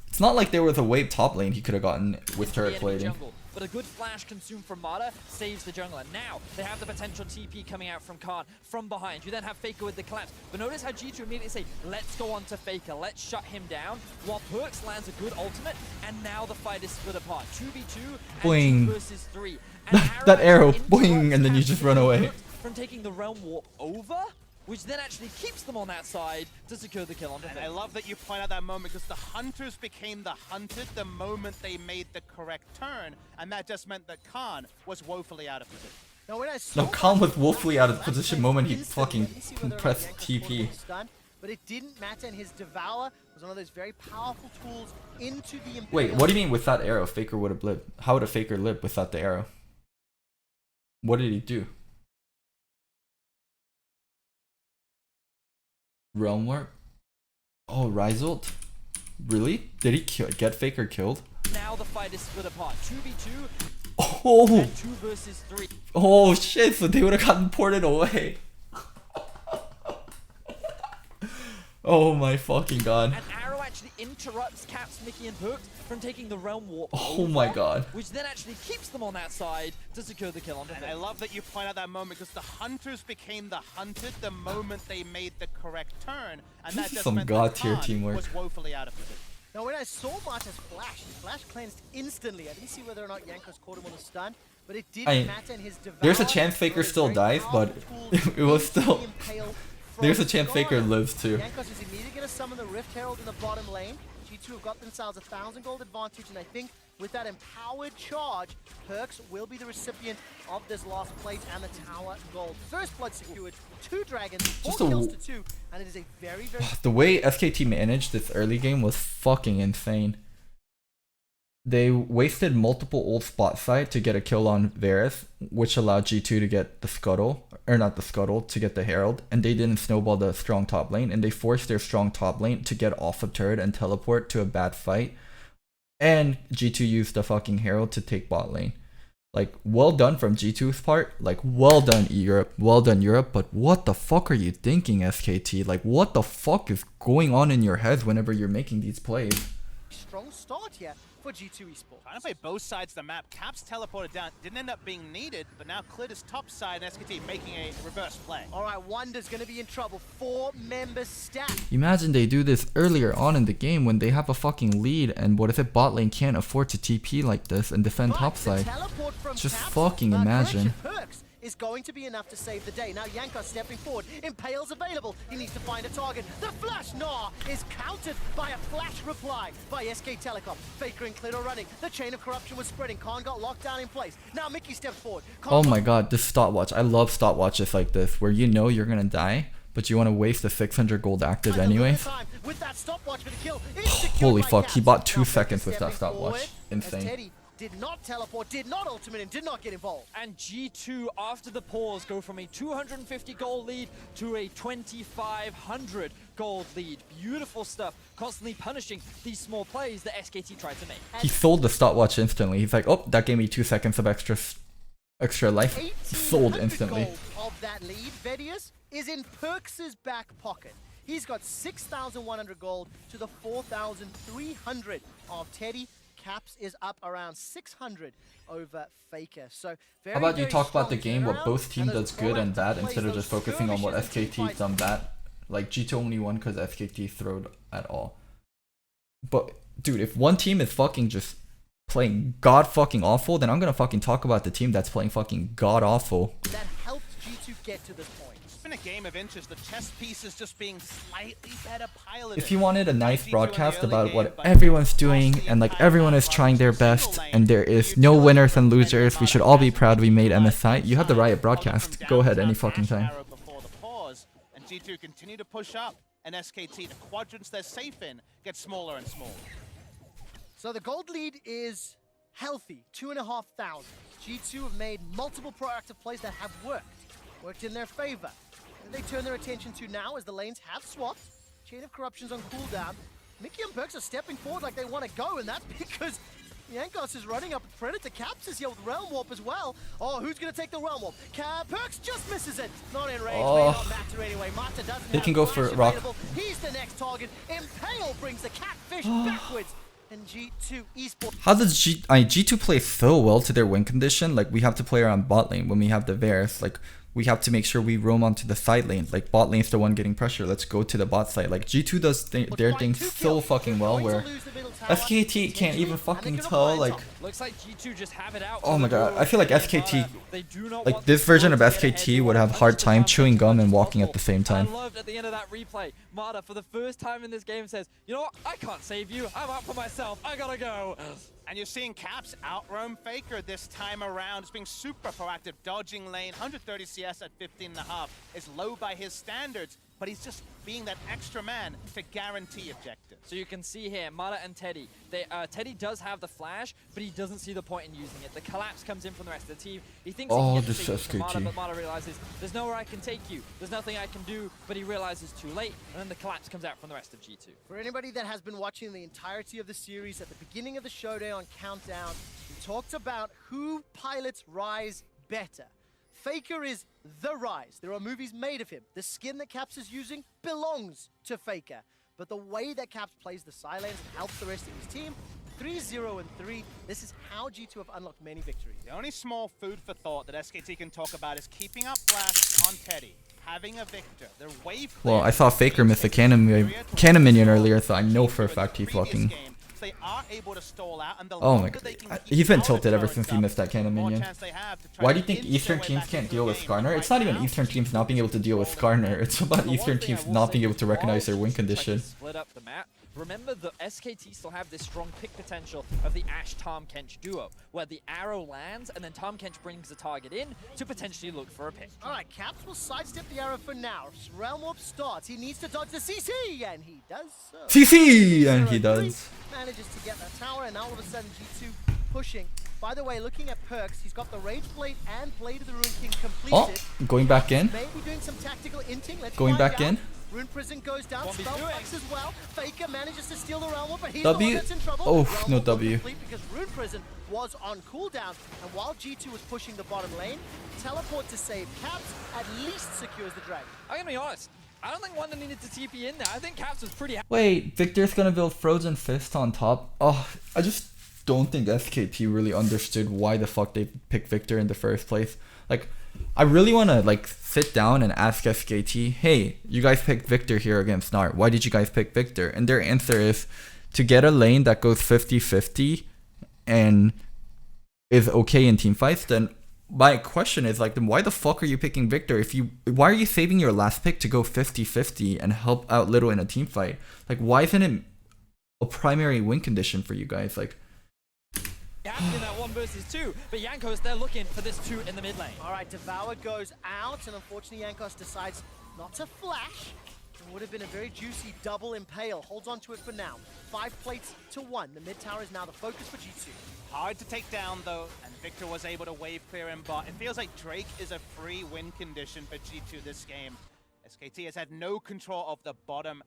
It's not like there was a wave top lane he could have gotten with turret plating. But a good flash consumed from Mata saves the jungler. Now they have the potential TP coming out from Khan from behind. You then have Faker with the collapse. But notice how G2 immediately say, let's go on to Faker, let's shut him down. While Perks lands a good ultimate, and now the fight is split apart. 2v2 and Boing. 2 versus 3. And That arrow, actually boing, and then you interrupts just run away. from taking the Realm Warp over, which then actually keeps them on that side to secure the kill on And I love that you point out that moment because the hunters became the hunted the moment they made the correct turn, and that just meant that Khan was woefully out of position. Now, when I saw No, Khan was that, woefully out of position moment he instantly, fucking I didn't see whether or not pressed Yankos TP. caught him with stun, but it didn't matter, and his Devour was one of those very powerful tools into the Imperial. Wait, what do you mean with that arrow Faker would have lived? How would a Faker live without the arrow? What did he do? Realm Warp? Oh, Rizult? Really? Did he get Faker killed? Now the fight is split apart. 2v2 Oh! and 2 versus 3. Oh shit, so they would have gotten ported away. Oh my fucking god. And Arrow actually interrupts Caps, Mickey, and Perks from taking the Realm Warp Oh over, my god. which then actually keeps them on that side to secure the kill on And I love that you point out that moment because the hunters became the hunted the moment they made the correct turn, and This that is just some meant god that tier Khan teamwork. was woefully out of position. Now, when I saw Marta's flash, his flash cleansed instantly. I didn't see whether or not Yankos caught him on the stun, but it didn't matter, and his Devour... There's a chance Faker was still very dies, but powerful it was into still... the Impale from There's a chance Faker Skarner. lives too. Yankos is immediately going to summon the Rift Herald in the bottom lane. G2 have got themselves 1,000 gold advantage, and I think with that empowered charge, Perks will be the recipient of this last plate and the tower gold. First blood secured, 2 dragons, 4 Just kills to 2, and it is a very, very... The way SKT managed this early game was fucking insane. They wasted multiple ult spot side to get a kill on Varus, which allowed G2 to get the Scuttle, or not the Scuttle, to get the Herald, and they didn't snowball the strong top lane, and they forced their strong top lane to get off of turret and teleport to a bad fight, and G2 used the fucking Herald to take bot lane. Like, well done from G2's part, like, well done Europe, but what the fuck are you thinking, SKT? Like, what the fuck is going on in your heads whenever you're making these plays? Strong start here for G2 Esports. Trying to play both sides of the map. Caps teleported down, didn't end up being needed, but now Clit is top side and SKT making a reverse play. All right, Wonder's going to be in trouble. 4 members stacked. Imagine they do this earlier on in the game when they have a fucking lead and what if it bot lane can't afford to TP like this and defend But topside. the teleport from Just Caps, fucking imagine. Perks is going to be enough to save the day. Now Yanka stepping forward. Impale's available. He needs to find a target. The flash Nah is countered by a flash reply by SK Telecom. Faker and Clit are running. The chain of corruption was spreading. Khan got locked down in place. Now Mickey steps forward. Oh my god, this stopwatch. I love stopwatches like this where you know you're gonna die, but you want to waste the 600 gold active anyways. With that stopwatch for the kill. Holy fuck, he bought 2 seconds with that stopwatch. Insane. Teddy did not teleport, did not ultimate him, did not get involved. And G2, after the pause, go from a 250 gold lead to a 2,500 gold lead. Beautiful stuff, constantly punishing these small plays that SKT tried to make. He sold the stopwatch instantly. He's like, oh, that gave me 2 seconds of extra life. Sold instantly. Gold of that lead, Vedius, is in Perks' back pocket. He's got 6,100 gold to the 4,300 of Teddy. Caps is up around 600 over Faker. So very, How about you very talk about the strong game, what turnaround, both teams and does those good and proactive bad plays, instead of those just focusing on what skirmishes and SKT done bad. Like G2 only won because SKT throwed at all. But dude, if one team is fucking just playing god fucking awful, then I'm gonna fucking talk about the team that's playing fucking god awful. that helped G2 get to this point. It's been a game of inches. The chess pieces just being slightly better piloted. If you wanted a nice G2 in the broadcast early about game, what but everyone's doing lost the and like entire everyone is map trying their single best lane, and there is you no feel winners like and you're losers, we playing should all be about proud we made G2 MSI. You have the Riot broadcast. from Go ahead downtown any fucking Ash time. Arrow before the pause, and G2 continue to push up, and SKT, the quadrants they're safe in, get smaller and smaller. So the gold lead is healthy, 2,500. G2 have made multiple proactive plays that have worked in their favor. And they turn their attention to now as the lanes have swapped. Chain of Corruption's on cooldown. Mickey and Perks are stepping forward like they want to go, and that's because Yankos is running up. Predator Caps is here with Realm Warp as well. Oh, who's going to take the Realm Warp? Perks just misses it. Not in range, may not matter anyway. Mata doesn't He have can go flash for rock. available. He's the next target. Impale brings the Catfish backwards. And G2 Esports. How does G2 play so well to their win condition? Like we have to play around bot lane when we have the Varus. Like we have to make sure we roam onto the side lanes. Like bot lane's the one getting pressure. Let's go to the bot side. Like G2 does their thing so fucking well where SKT can't even fucking tell. Like Looks like G2 just have it out. oh my god, I feel like SKT, They do not like want this the version of score to get ahead. SKT would have They hard want to time just chewing have gum as and much as walking at the same possible. time. I loved at the end of that replay, Mata for the first time in this game says, you know what, I can't save you. I'm out for myself. I gotta go. And you're seeing Caps outroam Faker this time around. It's being super proactive, dodging lane. 130 CS at 15.5 is low by his standards, but he's just being that extra man to guarantee objectives. So you can see here, Mata and Teddy. Teddy does have the flash, but he doesn't see the point in using it. The collapse comes in from the rest of the team. He thinks he Oh, can get this the save from Mata, SKT. but Mata realizes there's nowhere I can take you. There's nothing I can do, but he realizes too late, and then the collapse comes out from the rest of G2. For anybody that has been watching the entirety of the series, at the beginning of the showday on Countdown, we talked about who pilots Rise better. Faker is the Rise. There are movies made of him. The skin that Caps is using belongs to Faker. But the way that Caps plays the silence helps the rest of his team. 3-0 and 3. This is how G2 have unlocked many victories. The only small food for thought that SKT can talk about is keeping up Flash on Teddy, having a Victor. They're way Well, I saw Faker miss a cannon minion earlier, so I know for a fact he's fucking they are able to stall out, and the Oh my longer god. they can keep He's been our tilted ever turrets since he up, missed that cannon the more minion. chance they have to try Why to do you think inch their Eastern way teams back can't into deal the with game. Skarner? Right It's not even now, Eastern teams not being able to deal with Skarner. It's about The one Eastern thing I teams will not say being able is to recognize their while win G2 tried to condition. Split up the map. Remember, the SKT still have this strong pick potential of the Ashe Tahm Kench duo, where the arrow lands and then Tahm Kench brings the target in to potentially look for a pick. All right, Caps will sidestep the arrow for now. Realm Warp starts. He needs to dodge the CC, and he does so. CC! And he 0-3, does. Manages to get that tower, and now all of a sudden G2 pushing. By the way, looking at perks, he's got the Rage Blade and Blade of the Ruin King completed. Oh, going back in. Maybe doing some tactical inting. Let's Going find back out. in. Rune Prison goes down, 1v2. Spellbox as well. Faker manages to steal the Realm Warp, but he's W. the one that's in trouble. Oh, Realm no Warp W. complete because Rune Prison was on cooldown, and while G2 was pushing the bottom lane, teleport to save Caps at least secures the dragon. I'm gonna be honest, I don't think Wonder needed to TP in there. I think Caps was pretty happy. Wait, Victor's gonna build Frozen Fist on top. Oh, I just don't think SKT really understood why the fuck they picked Victor in the first place. Like, I really wanna like sit down and ask SKT, hey, you guys picked Victor here against Nart. Why did you guys pick Victor? And their answer is to get a lane that goes 50-50 and is okay in team fights. Then my question is like, then why the fuck are you picking Victor? Why are you saving your last pick to go 50-50 and help out Little in a team fight? Like, why isn't it a primary win condition for you guys? Like, In that 1 versus 2, but Jankos, they're looking for this 2 in the mid lane. All right, Devour goes out, and unfortunately Jankos decides not to flash. It would have been a very juicy double impale. Holds on to it for now. 5 plates to 1. The mid tower is now the focus for G2. Hard to take down though, and Victor was able to wave clear in bot. It feels like Drake is a free win condition for G2 this game. SKT has had no control of the bottom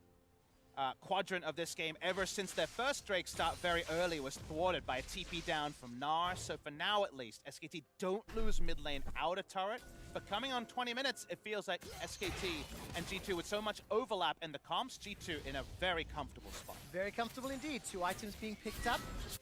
quadrant of this game ever since their first Drake start very early was thwarted by a TP down from Gnar. So for now at least, SKT don't lose mid lane outer turret. But coming on 20 minutes, it feels like SKT and G2 with so much overlap in the comps, G2 in a very comfortable spot. Very comfortable indeed. 2 items being picked up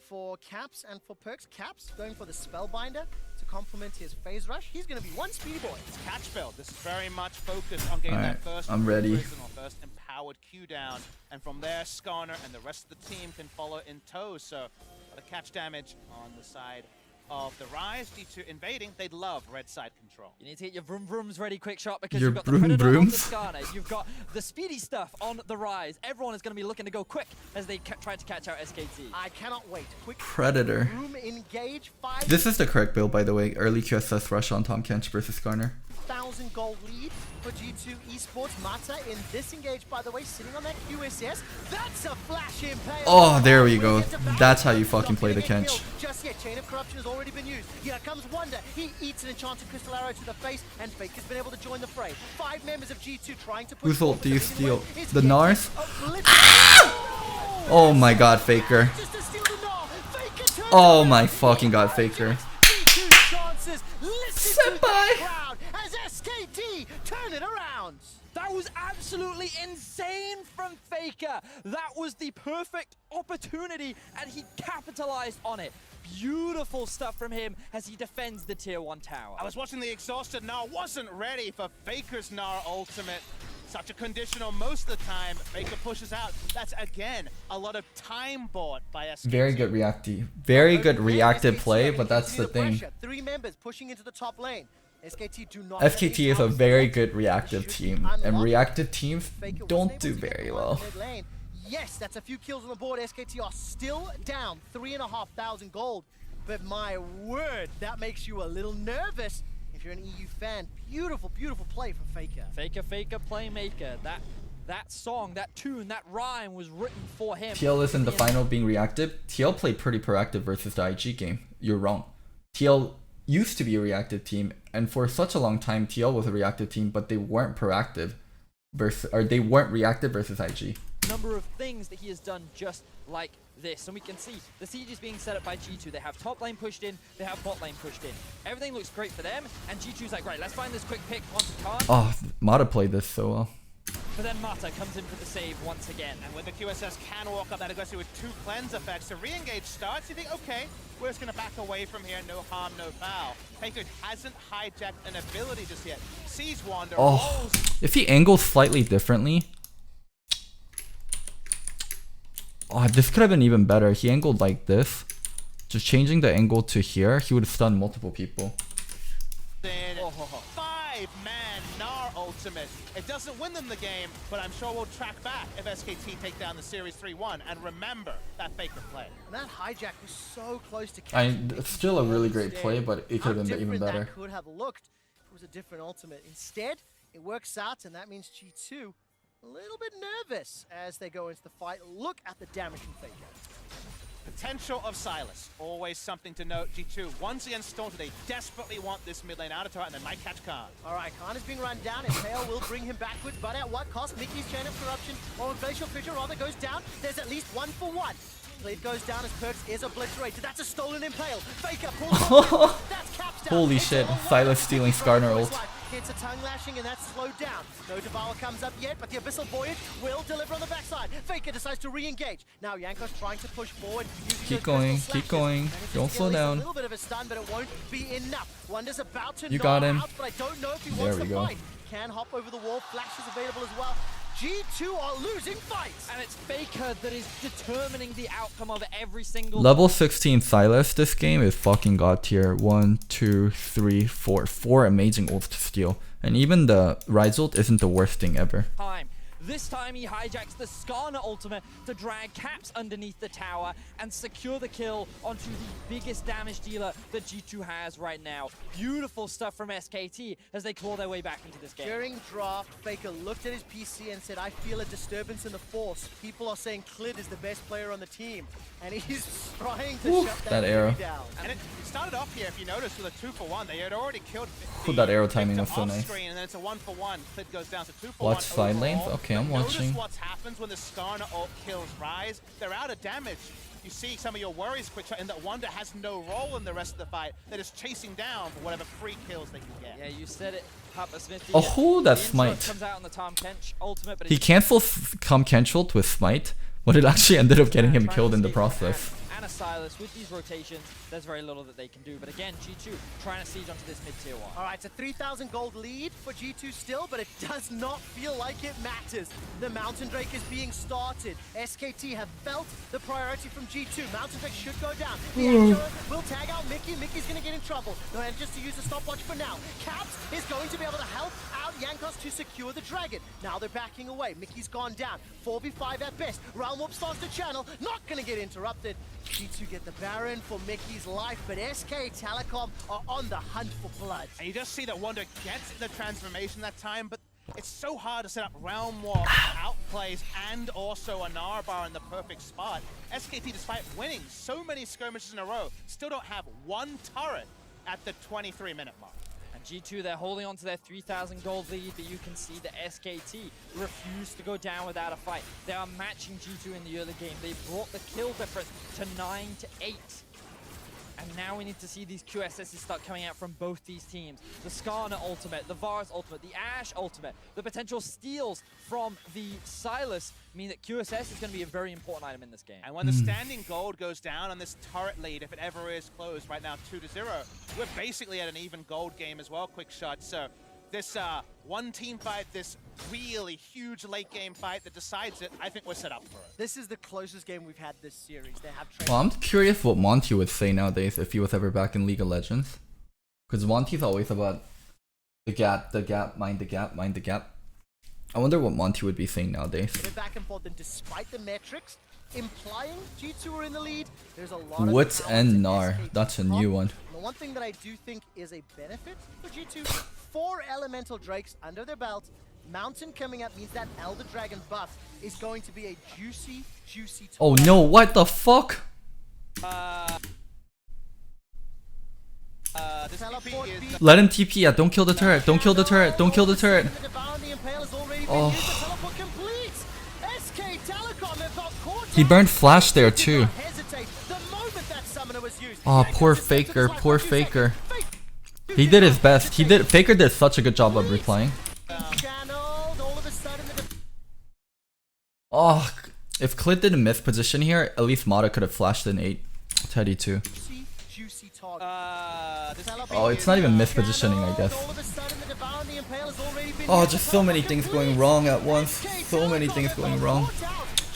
for Caps and for Perks. Caps going for the Spellbinder to complement his phase rush. He's going to be one speedy boy. It's catch build. This is very much focused on getting Alright, that first I'm ready. prison or first empowered Q down. And from there, Skarner and the rest of the team can follow in tow. So the catch damage on the side of the Rise. G2 invading, they'd love red side control. You need to get your vroom vrooms ready quick shot because Your you've got the broom Predator on the brooms? Skarner, you've got the speedy stuff on the Rise. Everyone is going to be looking to go quick as they try to catch out SKT. I cannot wait. Quick Predator. room engage. 5,000 This is the correct build, by the way. Early QSS rush on Tahm Kench versus Skarner. gold lead for G2 Esports. Mata in this engage, by the way, sitting on that QSS. That's a flash impale. Oh, there we go. That's how you fucking play the Kench. Kench. Just yet, Chain of Corruption has already been used. Here comes Wonder. He eats an enchanted crystal arrow to the face, and Fake has been able to join the fray. 5 members of G2 trying to push Whose ult forward, do you but the minion steal? wave is The getting Nars? obliterated. Oh my god, Faker. Just to steal the Gnar. Faker turns Oh around. my fucking god, Faker. G2 chances. Listen to the Senpai. crowd as SKT turn it around. That was absolutely insane from Faker. That was the perfect opportunity, and he capitalized on it. Beautiful stuff from him as he defends the tier 1 tower. I was watching the exhausted Gnar, wasn't ready for Faker's Gnar ultimate. Such a conditional most of the time. Faker pushes out. That's again a lot of time bought by SKT. Very good reactive play, but that's the thing. 3 members pushing into the top lane. SKT do not. SKT is a very good reactive team, and reactive teams don't do very well. Yes, that's a few kills on the board. SKT are still down 3,500 gold. But my word, that makes you a little nervous if you're an EU fan. Beautiful, beautiful play from Faker. Faker, playmaker. That song, that tune, that rhyme was written for him. TL is in the final being reactive. TL played pretty proactive versus the IG game. You're wrong. TL used to be a reactive team, and for such a long time, TL was a reactive team, but they weren't proactive they weren't reactive versus IG. Number of things that he has done just like this, and we can see the siege is being set up by G2. They have top lane pushed in, they have bot lane pushed in. Everything looks great for them, and G2's like, right, let's find this quick pick onto Khan. Oh, Mata played this so well. But then Mata comes in for the save once again. And when the QSS can walk up that aggressive with 2 cleanse effects, the re-engage starts, you think, okay, we're just going to back away from here, no harm, no foul. Faker hasn't hijacked an ability just yet. Sees Wander, Oh, rolls. if he angles slightly differently. Oh, this could have been even better. He angled like this. Just changing the angle to here, he would have stunned multiple people. Five-man Gnar ultimate. It doesn't win them the game, but I'm sure we'll track back if SKT take down the series 3-1. And remember that Faker play. And that hijack was so close to catching. It's still a really great play, but it could have been even better. That could have looked if it was a different ultimate. Instead, it works out, and that means G2 a little bit nervous as they go into the fight. Look at the damage from Faker. Potential of Silas, always something to note. G2 once again stalted. They desperately want this mid lane out of turret, and they might catch Khan. All right, Khan is being run down. Impale will bring him backwards, but at what cost? Mickey's Chain of Corruption, or Glacial Fissure rather, goes down. There's at least 1-for-1. Lead goes down as Perks is obliterated. That's a stolen Impale. Faker pulls That's caps down. Holy shit, Silas stealing Skarner ult. Hits a tongue lashing and that's slowed down. No Devour comes up yet, but the Abyssal Voyage will deliver on the backside. Faker decides to re-engage. Now Jankos trying to push forward. Keep going, keep going. Don't slow down. A little bit of a stun, but it won't be enough. Wonder's about to You got him. out, but I don't know if he wants to fight. Can hop over the wall. Flash is available as well. G2 are losing fights! And it's Faker that is determining the outcome of every single... Level 16 Silas this game is fucking god tier. 1, 2, 3, 4. 4 amazing ults to steal. And even the Rise ult isn't the worst thing ever. Time. This time he hijacks the Skarner ultimate to drag Caps underneath the tower and secure the kill onto the biggest damage dealer that G2 has right now. Beautiful stuff from SKT as they claw their way back into this game. During draft, Faker looked at his PC and said, I feel a disturbance in the force. People are saying Clid is the best player on the team. And he's trying to shut that arrow down. And it started off here, if you notice, with a 2-for-1. They had already killed That arrow timing was so nice. Screen, and then it's a 1-for-1. Clid goes down to 2-for-1. Watch side lanes? Okay, I'm watching. Notice what happens when the Skarner ult kills Rise. They're out of damage. You see some of your worries quick shot in that Wonder has no role in the rest of the fight. They're just chasing down for whatever free kills they can get. Yeah, you said it, Papa Smith. Oh, that smite. Comes out on the Tom Kench ultimate, but he canceled Tom Kench ult with smite, but it actually ended up getting him killed in the process. And a Silas, with these rotations, there's very little that they can do. But again, G2 trying to siege onto this mid-tier 1. All right, it's a 3,000 gold lead for G2 still, but it does not feel like it matters. The Mountain Drake is being started. SKT have felt the priority from G2. Mountain Drake should go down. The Angela will tag out Mickey. Mickey's going to get in trouble. No, and just to use the stopwatch for now. Caps is going to be able to help out Jankos to secure the dragon. Now they're backing away. Mickey's gone down. 4v5 at best. Realm Warp starts to channel. Not going to get interrupted. G2 get the Baron for Mickey's life, but SK Telecom are on the hunt for blood. And you just see that Wonder gets the transformation that time, but it's so hard to set up Realm Warp, outplays, and also a Gnar bar in the perfect spot. SKT, despite winning so many skirmishes in a row, still don't have one turret at the 23-minute mark. G2, they're holding on to their 3,000 gold lead, but you can see that SKT refuse to go down without a fight. They are matching G2 in the early game. They brought the kill difference to 9-8. And now we need to see these QSSs start coming out from both these teams. The Skarner ultimate, the Varus ultimate, the Ashe ultimate, the potential steals from the Silas mean that QSS is going to be a very important item in this game. And when the standing gold goes down on this turret lead, if it ever is closed right now 2-0, we're basically at an even gold game as well, quick shot. So this one team fight, this really huge late game fight that decides it, I think we're set up for it. This is the closest game we've had this series. They have well, I'm curious what Monty would say nowadays if he was ever back in League of Legends. Because Monty's always about the gap, mind the gap, mind the gap. I wonder what Monty would be saying nowadays. They're back and forth, and despite the metrics implying G2 are in the lead, there's a lot of Woods and Gnar, that's a new one. The one thing that I do think is a benefit for G2, 4 elemental drakes under their belt. Mountain coming up means that Elder Dragon buff is going to be a juicy target. Oh no, what the fuck? Let him TP, yeah, don't kill the turret, don't kill the turret, don't kill the turret. Oh. He burned flash there too. Oh, poor Faker, poor Faker. He did his best. Faker did such a good job of replaying. Oh, if Clid didn't miss position here, at least Mata could have flashed in 8 Teddy 2. Oh, it's not even mispositioning, I guess. Oh, just so many things going wrong at once. So many things going wrong.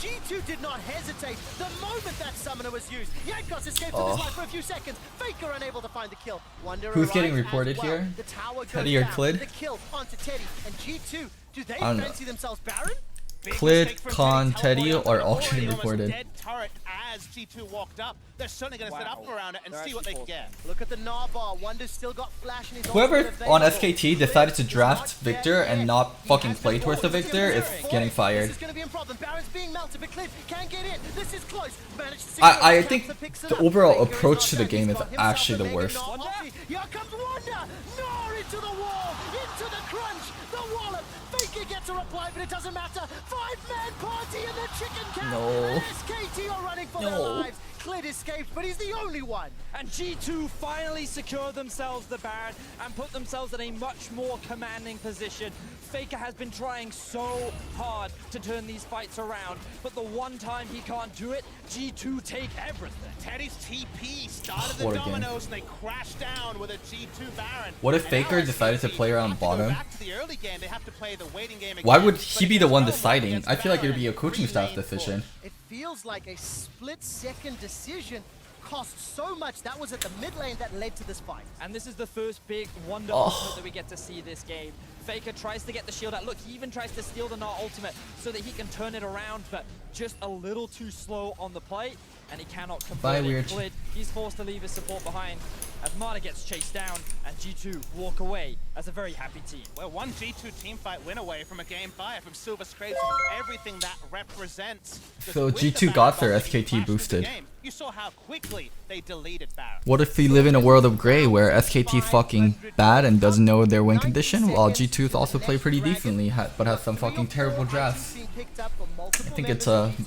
G2 did not hesitate the moment that summoner was used. Jankos escaped with his life for a few seconds. Faker unable to find the kill. Wonder Who's getting arrives reported as well. here? The tower Teddy goes or down. Clid? The kill onto Teddy. And G2, do they don't know. fancy themselves Baron? Big Clid, mistake from Con, Teddy, teleporting or up all an getting almost reported? dead turret as G2 walked up. They're certainly going to set up around it and They're see what they actually can get. Look at the Narbar. Wonder's still got flash in his Whoever ultimate on available. SKT decided to Clid draft is not Victor yet and dead. not He fucking has play the towards the ball. Victor is getting fired. This is going to be a problem. Baron's being melted, but Clid can't get in. This is close. Managed to secure I his think capture, picks it the up. overall Faker is approach not to the done. game He's is got himself actually a the mega worst. knock. Here comes Wonder. Gnar into the wall. Into the crunch. The wallop. Faker gets a reply, but it doesn't matter. 5-man party in the chicken camp. No. SKT are running for their No. lives. Clid escapes, but he's the only one. And G2 finally secure themselves the Baron and put themselves in a much more commanding position. Faker has been trying so hard to turn these fights around, but the one time he can't do it, G2 take everything. Teddy's TP started the What a game. dominoes and they crashed down with a G2 Baron. What if And now Faker decided to SKT play around have to go bottom? back to the early game. They have to play the waiting game again. Why would But he be it the gets one well deciding? against I feel like it would Baron be a and coaching staff three-lane decision. push. It feels like a split-second decision cost so much. That was at the mid lane that led to this fight. And this is the first big Wonder Oh. ultimate that we get to see this game. Faker tries to get the shield out. Look, he even tries to steal the Gnar ultimate so that he can turn it around, but just a little too slow on the plate, and he cannot Bye, complete weird. it. Clid, he's forced to leave his support behind as Marta gets chased down, and G2 walk away as a very happy team. Well, one G2 teamfight win away from a game 5 from Silver Scrapes with everything that represents. Just So with the G2 Baron got their bomb, they SKT crashed through the boosted. game. You saw how quickly they deleted Baron. What if we live in a world of gray where SKT fucking bad and doesn't know their win condition, while G2's also play pretty decently, but has some fucking terrible drafts? I think it's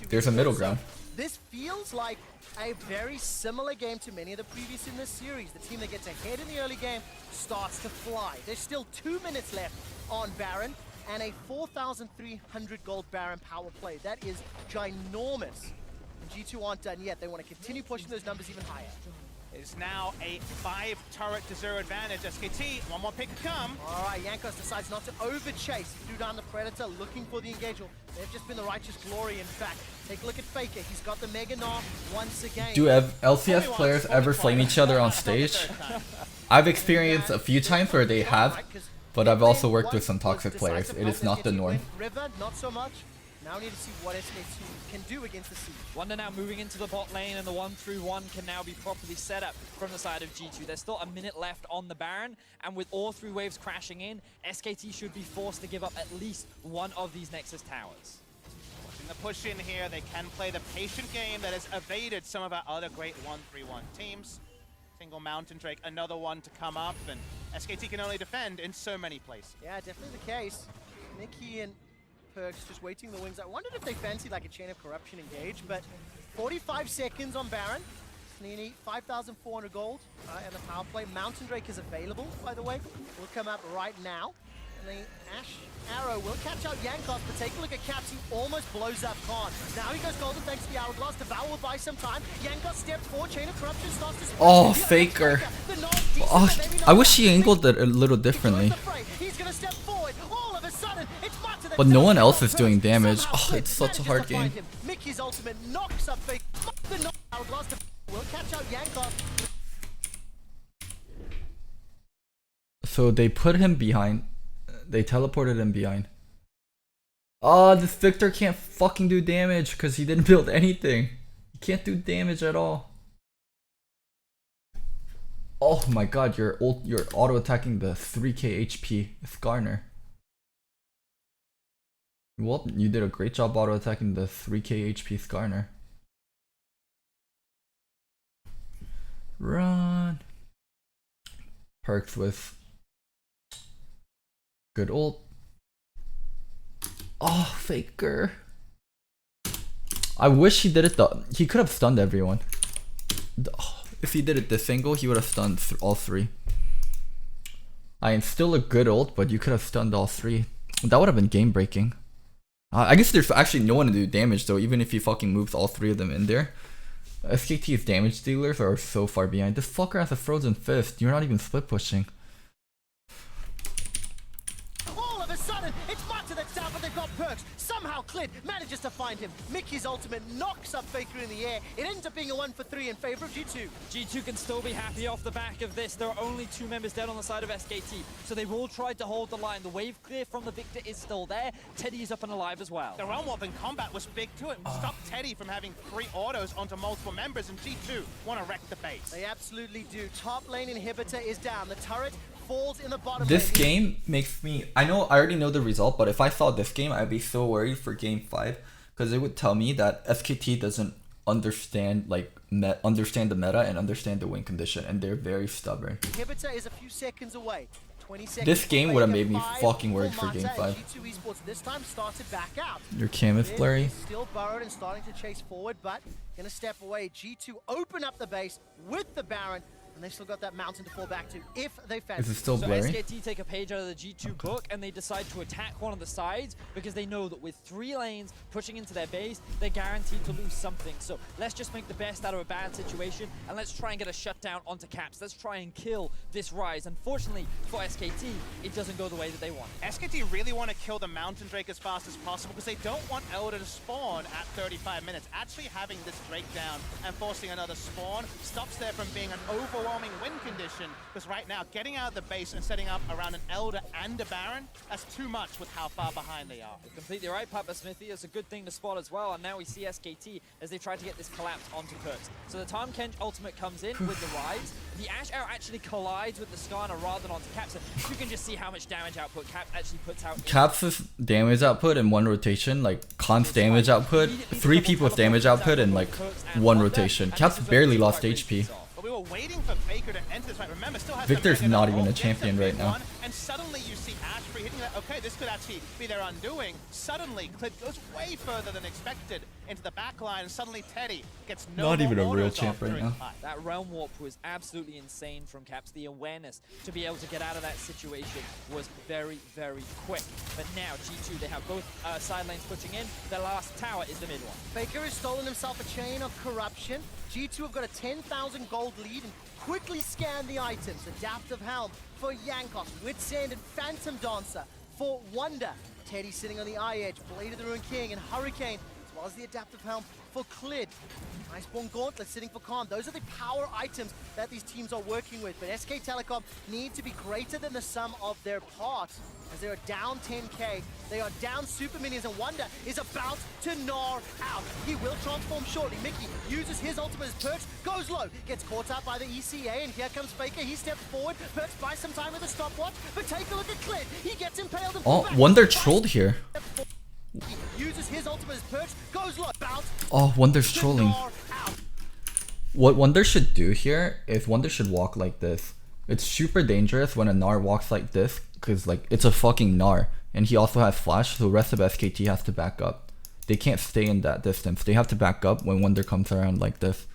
there's a middle ground. This feels like a very similar game to many of the previous in this series. The team that gets ahead in the early game starts to fly. There's still 2 minutes left on Baron and a 4,300 gold Baron power play. That is ginormous. And G2 aren't done yet. They want to continue pushing those numbers even higher. It's now a 5-turret to 0 advantage. SKT, one more pick to come. All right, Jankos decides not to overchase. Threw down the Predator, looking for the engagement. They've just been the righteous glory, in fact. Take a look at Faker. He's got the Mega Gnar once again. Do LCS players ever flame each other on stage? I've experienced a few times where they have, but I've also worked with some toxic players. It is not the norm. River, not so much. Now we need to see what SKT can do against the Siege. Wonder now moving into the bot lane, and the 1-3-1 can now be properly set up from the side of G2. There's still a minute left on the Baron, and with all 3 waves crashing in, SKT should be forced to give up at least one of these Nexus towers. In the push in here, they can play the patient game that has evaded some of our other great 1-3-1 teams. Single Mountain Drake, another one to come up, and SKT can only defend in so many places. Yeah, definitely the case. Nikki and Perks just waiting the wings. I wondered if they fancied like a Chain of Corruption engage, but 45 seconds on Baron. Snini, 5,400 gold and the power play. Mountain Drake is available, by the way. Will come up right now. And the Ash Arrow will catch out Jankos, but take a look at Caps. He almost blows up Khan. Now he goes golden thanks to the Hourglass. Devour will buy some time. Jankos steps forward. Chain of Corruption starts to... Oh, Faker. Oh, I wish he angled it a little differently. He's gonna step forward. All of a sudden, it's But no one else is doing damage. Oh, it's such a hard game. Mickey's ultimate knocks up Faker. The Hourglass will catch out Jankos. So they put him behind. They teleported him behind. Oh, this Victor can't fucking do damage because he didn't build anything. He can't do damage at all. Oh my god, you're auto attacking the 3k HP Skarner. Well, you did a great job auto attacking the 3k HP Skarner. Run. Perks with good ult. Oh, Faker. I wish he did it he could have stunned everyone. If he did it this angle, he would have stunned all 3. I am still a good ult, but you could have stunned all 3. That would have been game breaking. I guess there's actually no one to do damage though, even if he fucking moves all 3 of them in there. SKT's damage dealers are so far behind. This fucker has a frozen fist. You're not even split pushing. a sudden, it's Mata that's down, but they've got perks. Somehow Clid manages to find him. Mickey's ultimate knocks up Faker in the air. It ends up being a 1 for 3 in favor of G2. G2 can still be happy off the back of this. There are only 2 members dead on the side of SKT, so they've all tried to hold the line. The wave clear from the Victor is still there. Teddy is up and alive as well. The realm warp in combat was big too. It stopped Teddy from having 3 autos onto multiple members, and G2 want to wreck the base. They absolutely do. Top lane inhibitor is down. The turret falls in the bottom This lane. game makes me. I already know the result, but if I saw this game, I'd be so worried for game 5 because it would tell me that SKT doesn't understand understand the meta and understand the win condition, and they're very stubborn. Inhibitor is a few seconds away. 20 seconds. This game would have made me 5 fucking worried for for game Mata, 5. and G2 Esports this time started back out. Your cam is Clid blurry. is still burrowed and starting to chase forward, but gonna step away. G2 open up the base with the Baron, and they still got that mountain to fall back to if they fancy. Is it still So blurry? SKT take a page out of the G2 book and they decide to attack one of the sides because they know that with 3 lanes pushing into their base, they're guaranteed to lose something. So let's just make the best out of a bad situation and let's try and get a shutdown onto Caps. Let's try and kill this Rise. Unfortunately for SKT, it doesn't go the way that they want. SKT really want to kill the Mountain Drake as fast as possible because they don't want Elder to spawn at 35 minutes. Actually having this Drake down and forcing another spawn stops there from being an overwhelming win condition, because right now getting out of the base and setting up around an Elder and a Baron, that's too much with how far behind they are. You're completely right, Papa Smithy. It's a good thing to spot as well, and now we see SKT as they try to get this collapse onto Perks. So the Tom Kench ultimate comes in with the Rise. The Ash Arrow actually collides with the Skarner rather than onto Caps. And you can just see how much damage output Caps actually puts out. Caps' damage output in 1 rotation, like Khan's damage output, 3 people's damage output in like 1 rotation. Caps barely lost HP. But we were waiting for Faker to enter this fight. Remember, still has Victor's the Mega not Knight even a ult, gets champion big right now. one, and suddenly you see Ashbury hitting that. Okay, this could actually be their undoing. Suddenly, Clid goes way further than expected into the back line, and suddenly Teddy gets no Not more even a real autos champ off right during now. the fight. That realm warp was absolutely insane from Caps. The awareness to be able to get out of that situation was very, very quick. But now G2, they have both side lanes pushing in. Their last tower is the mid one. Faker has stolen himself a chain of corruption. G2 have got a 10,000 gold lead and quickly scan the items. Adaptive Helm for Yankos, Witsand and Phantom Dancer for Wonder. Teddy sitting on the eye edge, Blade of the Ruined King and Hurricane, as well as the Adaptive Helm for Clid. Iceborne Gauntlet sitting for Khan. Those are the power items that these teams are working with, but SK Telecom need to be greater than the sum of their parts, as they are down 10k. They are down super minions, and Wonder is about to gnaw out. He will transform shortly. Mickey uses his ultimate as Perks, goes low, gets caught out by the ECA, and here comes Faker. He steps forward. Perks buys some time with a stopwatch, but take a look at Clid. He gets impaled and Oh, back. Wonder trolled here. He uses his ultimate as Perks, goes low, bounce, Oh, Wonder's trolling. gnaw out. What Wonder should do here is Wonder should walk like this. It's super dangerous when a Gnar walks like this, because like it's a fucking Gnar, and he also has flash, so the rest of SKT has to back up. They can't stay in that distance. They have to back up when Wonder comes around like this.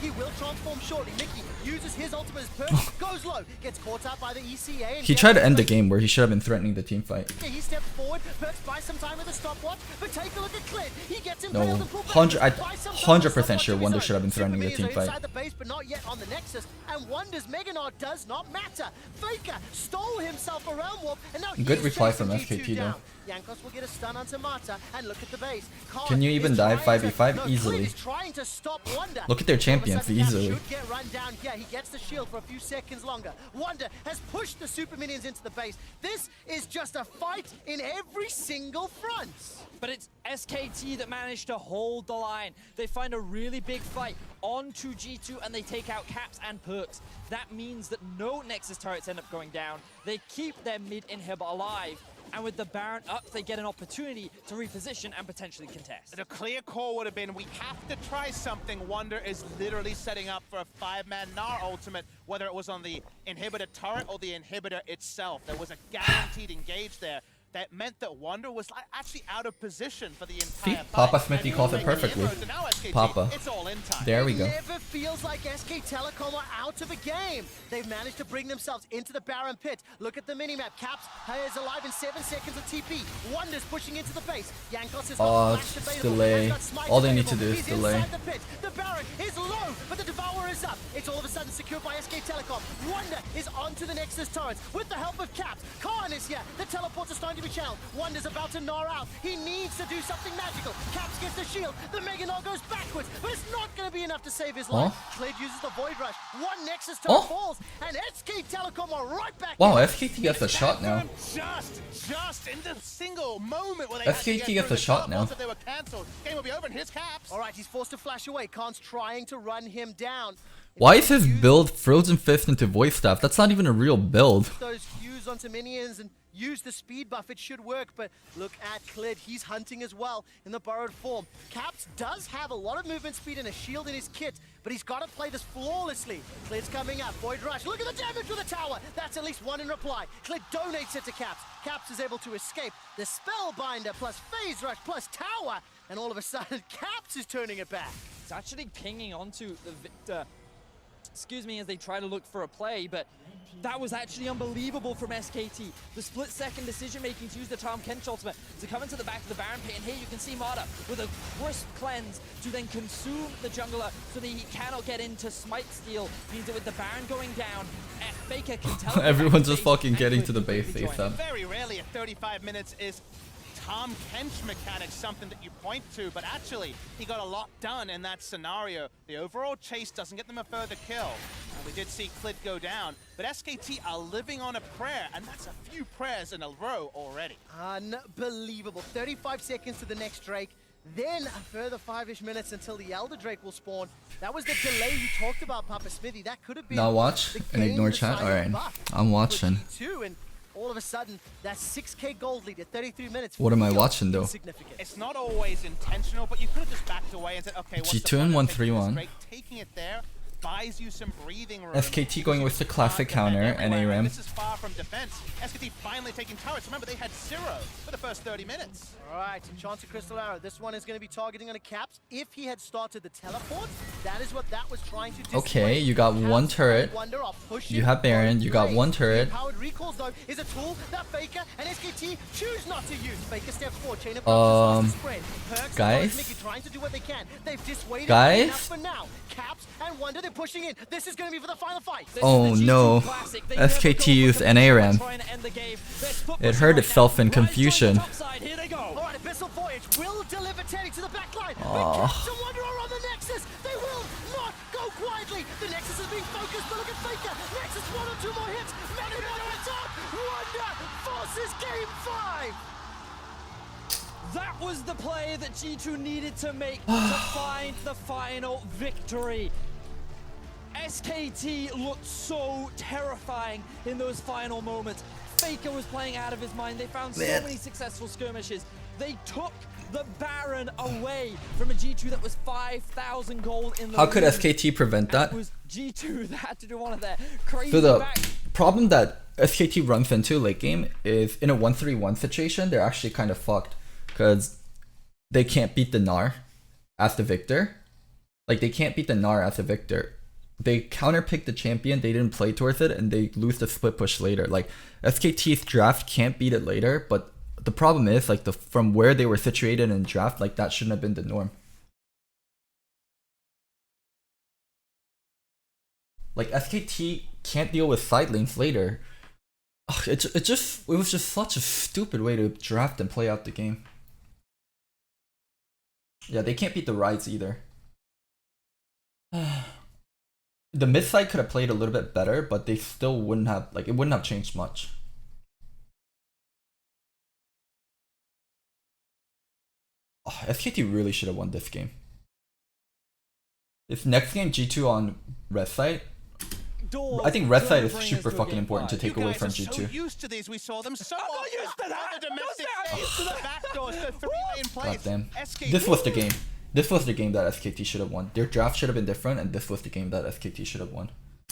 He will transform shortly. Mickey uses his ultimate as Perks, goes low, gets caught out by the ECA. And He tried to end the game where he should have been threatening the team fight. He steps forward, Perks buys some time with a stopwatch, but take a look at Clid. He gets No, impaled and pulled back. 100% sure Wonder should have been threatening the team fight. Inside the base, but not yet on the Nexus, and Wonder's Mega Nod does not matter. Faker stole himself a realm warp, and now Good he's reply chasing from G2 SKT down. though. Yankos will get a stun onto Mata, and look at the base. Khan Can you even is dive trying to- 5v5 no, easily? Clid is trying to stop Wonder. Look at their All of a champions sudden, Cap easily. should get run down here. He gets the shield for a few seconds longer. Wonder has pushed the super minions into the base. This is just a fight in every single front. But it's SKT that managed to hold the line. They find a really big fight onto G2 and they take out Caps and Perks. That means that no Nexus turrets end up going down. They keep their mid inhibitor alive. And with the Baron up, they get an opportunity to reposition and potentially contest. The clear call would have been, we have to try something. Wonder is literally setting up for a 5-man Gnar ultimate, whether it was on the inhibitor turret or the inhibitor itself. There was a guaranteed engage there. that meant that Wonder was actually out of position for the entire fight. Papa Smithy And calls it making the perfectly. inroads, and now SKT, Papa. it's all in time. There we It go. never feels like SK Telecom are out of a game. They've managed to bring themselves into the Baron pit. Look at the minimap. Caps is alive in 7 seconds of TP. Wonder's pushing into the face. Yankos has got flash it's available. delay. Has got smite All they need to available. do is He's delay. inside the pit. The Baron is low, but the Devourer is up. It's all of a sudden secured by SK Telecom. Wonder is onto the Nexus turrets with the help of Caps. Khan is here. The teleports are starting to be channeled. Wonder's about to gnar out. He needs to do something magical. Caps gets the shield. The Mega Gnar goes backwards, but it's not going to be enough to save his life. Klid uses the Void Rush. One Nexus turret falls, and SK Telecom are right back. Wow, SKT gets a shot now. Just in the single moment where they SKT gets a shot now. If they were cancelled, game will be over, and here's Caps. All right, he's forced to flash away. Khan's trying to run him down. Why is his build Frozen Fist into Voice Staff? That's not even a real build. Those Qs onto minions and use the speed buff, it should work, but look at Klid, he's hunting as well in the borrowed form. Caps does have a lot of movement speed and a shield in his kit, but he's got to play this flawlessly. Klid's coming up, Void Rush, look at the damage with the tower! That's at least one in reply. Klid donates it to Caps. Caps is able to escape. The Spellbinder plus Phase Rush plus tower, and all of a sudden, Caps is turning it back. It's actually pinging onto the Victor, excuse me, as they try to look for a play, but that was actually unbelievable from SKT. The split-second decision-making to use the Tahm Kench ultimate to come into the back of the Baron pit, and here you can see Marta with a crisp cleanse to then consume the jungler so that he cannot get into Smite Steal. Means that with the Baron going down, Faker can tell Everyone's just fucking getting to the base ASAP. Very rarely at 35 minutes is Tahm Kench mechanics something that you point to, but actually he got a lot done in that scenario. The overall chase doesn't get them a further kill. We did see Klid go down, but SKT are living on a prayer, and that's a few prayers in a row already. Unbelievable. 35 seconds to the next Drake. Then a further 5-ish minutes until the Elder Drake will spawn. That was the delay you talked about, Papa Smithy. That could have been Now watch the and ignore game-deciding chat. Alright, buff I'm for watching. G2, and all of a sudden, that 6k gold lead at 33 minutes. What am I feels watching, though? insignificant. It's not always intentional, but you could have just backed away and said, okay, what's G2 the and point of taking 1-3-1. this break? Taking it there buys you some breathing room. SKT going with the classic counter, NA This is far from defense. SKT finally taking turrets. Remember, they had 0 for the first 30 minutes. All right, Chance of Crystal Arrow. This one is going to be targeting on a Caps. If he had started the teleport, that is what that was trying to do. Okay, you got one turret. You have Baron, you got one turret. Powered recalls, though, is a tool that Faker and SKT choose not to use. Faker steps forward, chain of bombs is spread. Perks guys? Mickey trying to do what they can. They've dissuaded Guys? enough for now. Caps and Wonder, they're pushing in. This is going to be for the final fight. Oh no, SKT used NA RAM. It hurt itself in confusion. All right, Abyssal Voyage will deliver Teddy to the back line. Aw. Caps and Wonder are on the Nexus. They will not go quietly. The Nexus is being focused, but look at Faker. Nexus 1 or 2 more hits. Many more on top. Wonder forces game 5. That was the play that G2 needed to make to find the final victory. SKT looked so terrifying in those final moments. Faker was playing out of his mind. They found so many successful skirmishes. They took the Baron away from a G2 that was 5,000 gold in the How could lead. SKT prevent that? It was G2 that had to do one of their crazy So the back. problem that SKT runs into late game is in a 1-3-1 situation, they're actually kind of fucked because they can't beat the Gnar as the victor. Like, they can't beat the Gnar as the victor. They counterpick the champion, they didn't play towards it, and they lose the split push later. Like, SKT's draft can't beat it later, but the problem is, like, from where they were situated in draft, like, that shouldn't have been the norm. Like, SKT can't deal with side lanes later. Ugh, it was just such a stupid way to draft and play out the game. Yeah, they can't beat the Rides either. The mid side could have played a little bit better, but they still wouldn't have, like, it wouldn't have changed much. Oh, SKT really should have won this game. If next game G2 on red side, I think red side is super fucking important to take away from You guys are G2. so used to these. We saw them so I'm not often. used to that. The domestic stage, the back doors, the 3 lane plays. God damn. SKT This was the game. This was the game that SKT should have won. Their draft should have been different, and this was the game that SKT should have won.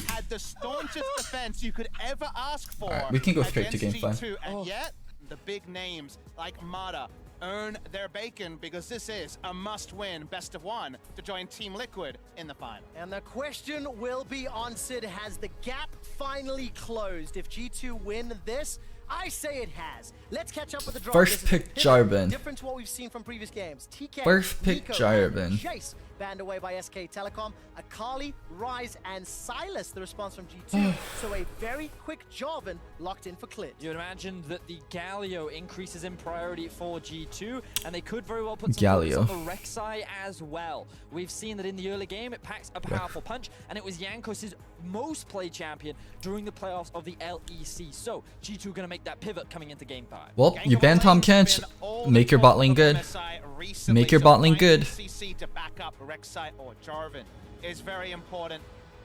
had the staunchest defense you could ever ask for. Alright, we can go straight to against game 5. G2, and yet the big names like Mada earn their bacon, because this is a must-win best of one to join Team Liquid in the final. And the question will be answered, has the gap finally closed? If G2 win this, I say it has. Let's catch up with the draw. First This is a pick pivot Jarvan. Different to what we've seen from previous games. TK, First pick Nico, Jarvan. and Jace banned away by SK Telecom. Akali, Ryze, and Silas, the response from G2. So a very quick Jarvan locked in for Clit. You would imagine that the Galio increases in priority for G2, and they could very well put some Galio. focus on the Rek'Sai as well. We've seen that in the early game, it packs a powerful punch, and it was Jankos' most played champion during the playoffs of the LEC. So G2 going to make that pivot coming into Game 5. Well, you ban Tom Kench. Make your bot lane good. Make your bot lane good. CC to back up Rek'Sai or Jarvan is very important.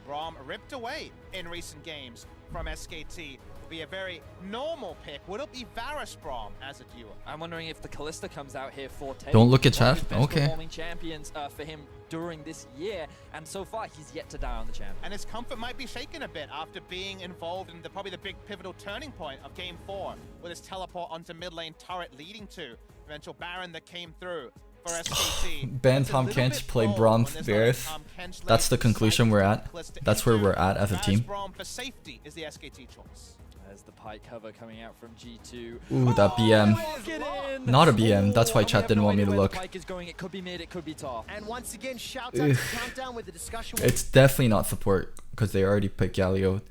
Braum ripped away in recent games from SKT. Be a very normal pick. Would it be Varus Braum as a duo? I'm wondering if the Kalista comes out here for Teddy. Don't look at One of chat. his best Okay. performing champions for him during this year, and so far he's yet to die on the champion. And his comfort might be shaken a bit after being involved in probably the big pivotal turning point of Game 4, with his teleport onto mid lane turret leading to eventual Baron that came through for SKT. Ban It's a Tom little Kench, bit play bold Braum when there's Varus. not a Tom Kench That's the lane conclusion we're at. cycle to That's where enter. we're at as a Varus team. Braum for safety is the SKT choice. There's the Pike cover coming out from G2. Ooh, that BM. Get in! Not a BM. That's why And we chat have didn't no want me idea to where look. the Pike is going. It could be mid, it could be top. And once again, shout out to Ugh. Countdown with the discussion. It's definitely not support because they already picked Galio.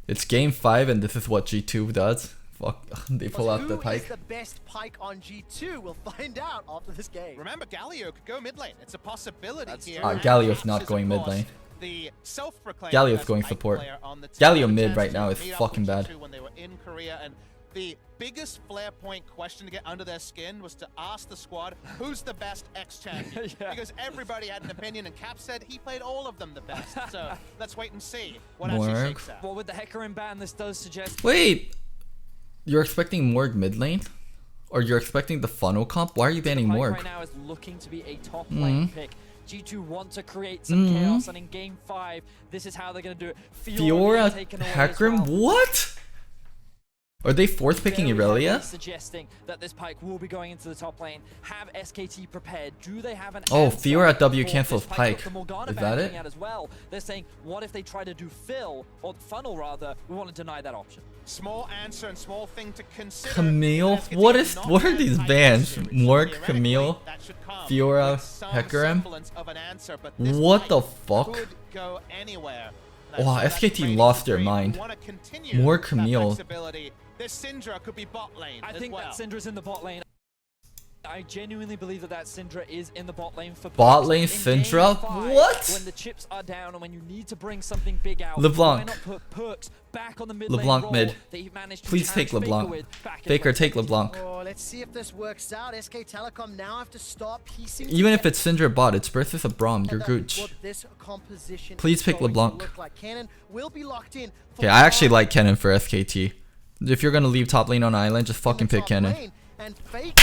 It's Game 5 and this is what G2 does. Fuck, they pull out the Who is Pike. the best Pike on G2? We'll find out after this game. Remember, Galio could go mid lane. It's a possibility That's here. true. And Galio's not Axe is, going of mid course, lane. The self-proclaimed Galio's best going Pike support. player on the team. Galio Had a mid chance right to now is meet up fucking with bad. G2 when they were in Korea, and the biggest flare point question to get under their skin was to ask the squad, who's the best ex-champion? Yeah. Because everybody had an opinion, and Cap said he played all of them the best. So let's wait and see what Morg. actually shakes out. Well, with the Hecarim ban, this does suggest... Wait, you're expecting Morg mid lane? Or you're expecting the funnel comp? Why are you banning Pike Morg? right now is looking to be a top lane pick. G2 want to create some chaos, and in Game 5, this is how they're going to do it. Fiora, being taken away as Hecarim, well. what? Are they fourth picking Very Irelia? heavily suggesting that this Pike will be going into the top lane. Have SKT prepared. Do they have an Oh, answer Fiora at W for cancels this Pike. With the Morgana Is ban that coming it? out as well. They're saying, what if they try to do fill, or funnel rather? We want to deny that option. Small answer and small thing to consider. Camille? SKT What have is- not what are had these Pike bans? series. Morg, Theoretically, Camille, that should come Fiora, with some Hecarim? semblance of an answer, but this What Pike the fuck? could go anywhere. Wow, So that's SKT Raiden's lost their dream. We mind. wanna continue More that Camille. flexibility. This Syndra could be bot lane I as think well. that Syndra's in the bot lane. I genuinely believe that Syndra is in the bot lane for Bot Perks. lane In Syndra? Game 5, What? When the chips are down and when you need to bring something big out, LeBlanc. why not put Perks back on the mid LeBlanc lane mid. role that he managed to Please take challenge Faker LeBlanc. with back in Faker, take 2017. LeBlanc. Oh, let's see if this works out. SK Telecom now have to start piecing Even if together it's Syndra bot, it's versus a Braum. You're gooch. what this composition Please is pick going to LeBlanc. look like. Cannon will be locked in. for Okay, I actually Braum like Kennen for SKT. If you're gonna leave top lane on island, just in fucking the pick top Kennen. lane, and Faker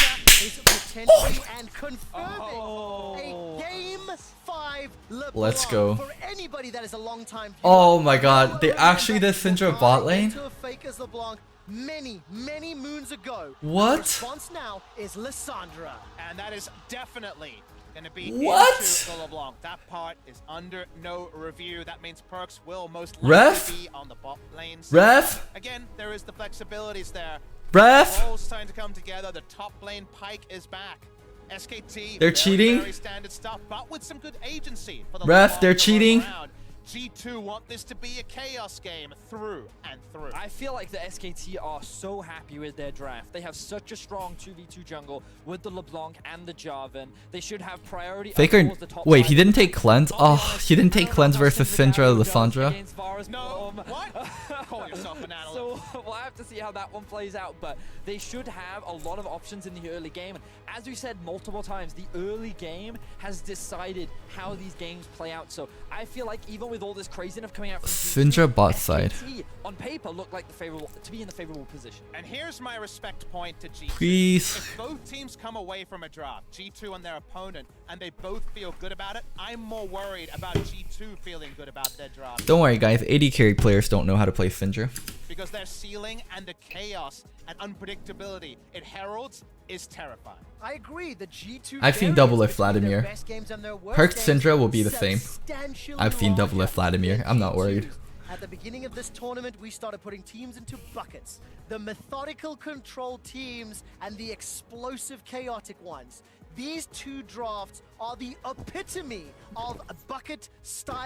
is potentially and confirming a Game 5 LeBlanc. Let's go. For anybody that is a long time viewer, Oh my god, will they actually did remember Syndra the bot guy lane? into a Faker's LeBlanc many moons ago. What? The response now is Lissandra. And that is definitely going to be What? into the LeBlanc. That part is under no review. That means Perks will most Ref? likely be on the bot lane. Ref? Again, there is the flexibilities there. Ref? All starting to come together. The top lane Pike is back. SKT. They're very, cheating? Very standard stuff, but with some good agency for the Ref, LeBlanc they're to roam cheating? around. G2 want this to be a chaos game through and through. I feel like the SKT are so happy with their draft. They have such a strong 2v2 jungle with the LeBlanc and the Jarvan. They should have priority. Faker, towards the top wait, side. he didn't take cleanse? I'll be Oh, honest, he didn't I take don't cleanse know how versus Syndra Syndra does Lissandra? against Varus No, Braum. what? Call yourself an analyst. So we'll have to see how that one plays out, but they should have a lot of options in the early game. And as we said multiple times, the early game has decided how these games play out. So I feel like even with all this craziness coming out from Syndra G2, bot side. SKT on paper look like the favorable to be in the favorable position. And here's my respect point to G2. Please. If both teams come away from a draft, G2 and their opponent, and they both feel good about it. I'm more worried about G2 feeling good about their draft. Don't worry, guys. AD carry players don't know how to play Syndra. Because their ceiling and the chaos and unpredictability it heralds is terrifying. I agree. The G2 I've seen variants double lift between their Vladimir. best games and their worst Perked games Syndra will be the same. substantially I've seen double lift larger Vladimir. than I'm not worried. G2's. At the beginning of this tournament, we started putting teams into buckets. The methodical control teams and the explosive chaotic ones. These two drafts are the epitome of a bucket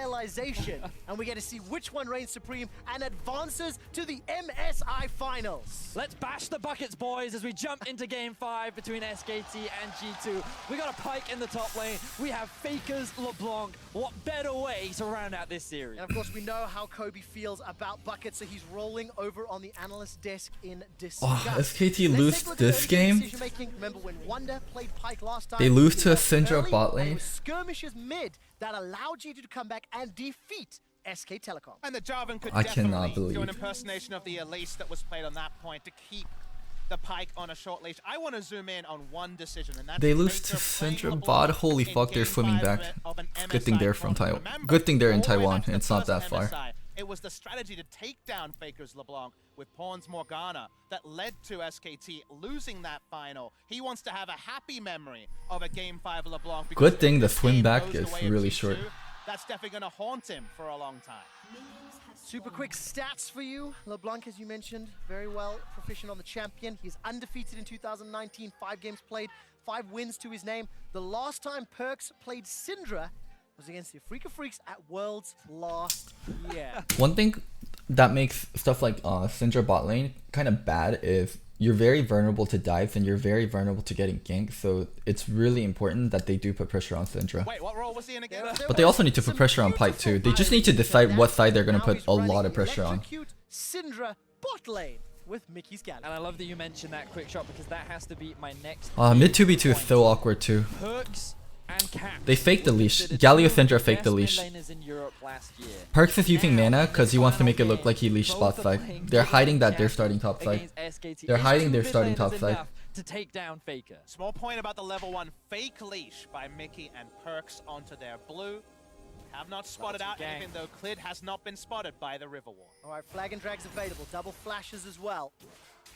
stylization. And we get to see which one reigns supreme and advances to the MSI finals. Let's bash the buckets, boys, as we jump into Game 5 between SKT and G2. We got a Pike in the top lane. We have Faker's LeBlanc. What better way to round out this series? And of course, we know how Kobe feels about buckets, so he's rolling over on the analyst desk in disgust. Oh, SKT Let's lose take a look at this early game game. decision-making. Remember when Wonder played Pike last time? They lose He to a went Syndra early, bot and lane. it was skirmishes mid that allowed G2 to come back and defeat SK Telecom. And the Jarvan could I cannot definitely do believe. an impersonation of the Elise that was played on that point to keep the Pike on a short leash. I want to zoom in on one decision, and that's They lose Faker to playing Syndra LeBlanc bot. Holy in fuck, they're Game swimming 5 back. of an Good thing MSI they're from tournament. Taiwan. Remember, Good thing they're in all the way Taiwan. back to the It's not first that far. MSI, it was the strategy to take down Faker's LeBlanc with Pawns Morgana that led to SKT losing that final. He wants to have a happy memory of a Game 5 LeBlanc. because Good if thing the this swim game back goes the is way of really G2, short. That's definitely going to haunt him for a long time. Super quick stats for you. LeBlanc, as you mentioned, very well proficient on the champion. He's undefeated in 2019, 5 games played, 5 wins to his name. The last time Perks played Syndra was against the Afrika Freaks at Worlds last year. One thing that makes stuff like Syndra bot lane kind of bad is you're very vulnerable to dives and you're very vulnerable to getting ganked. So it's really important that they do put pressure on Syndra. Wait, what role was he in again? But they also need to put pressure on Pike too. They just need to decide what side they're going to put a lot of pressure on. Syndra bot lane with Mickey's Galley. And I love that you mentioned that quick shot because that has to be my next. Mid big 2v2 is point. so awkward too. Perks and Cap. They faked the leash. Considered Galio two of Syndra the faked the best leash. mid laners in Europe last year. Perks is using Now, mana in because this he wants to final make it look game, like he leashed both spot are side. playing They're hiding that they're champions starting top side. against SKT. They're Is hiding two their mid starting laners top side. enough to take down Faker. Small point about the level 1 fake leash by Mickey and Perks onto their blue. Have not spotted out gang. anything though. Clid has not been spotted by the River War. All right, flag and drag's available. Double flashes as well.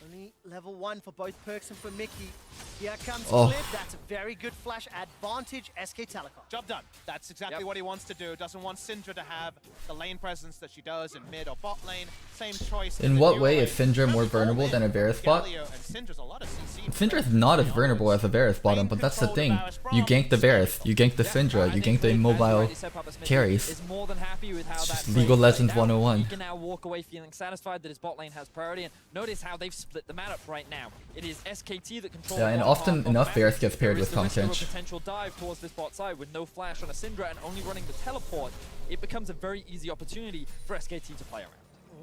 Only level 1 for both Perks and for Mickey. Here comes Oh. Clip. That's a very good flash advantage, SK Telecom. Job done. That's exactly Yep. what he wants to do. Doesn't want Syndra to have the lane presence that she does in mid or bot lane. Same choice. In the what dual way lane. is Syndra more Really vulnerable all than a in Varus bot? Galio and Syndra's a lot of CC Syndra is pressure not as onwards. vulnerable as a Varus bottom, but that's the thing. You gank the Varus, you gank the Syndra, you gank the immobile carries. Is more than happy with how It's that just plays League of right Legends now. 101. He can now walk away feeling satisfied that his bot lane has priority. And notice how they've split the map right now. It is SKT that controls. Yeah, and one often half of enough the map. Varus gets paired There with is the risk of a Kench. potential dive towards this bot side with no flash on a Syndra and only running the teleport. It becomes a very easy opportunity for SKT to play around.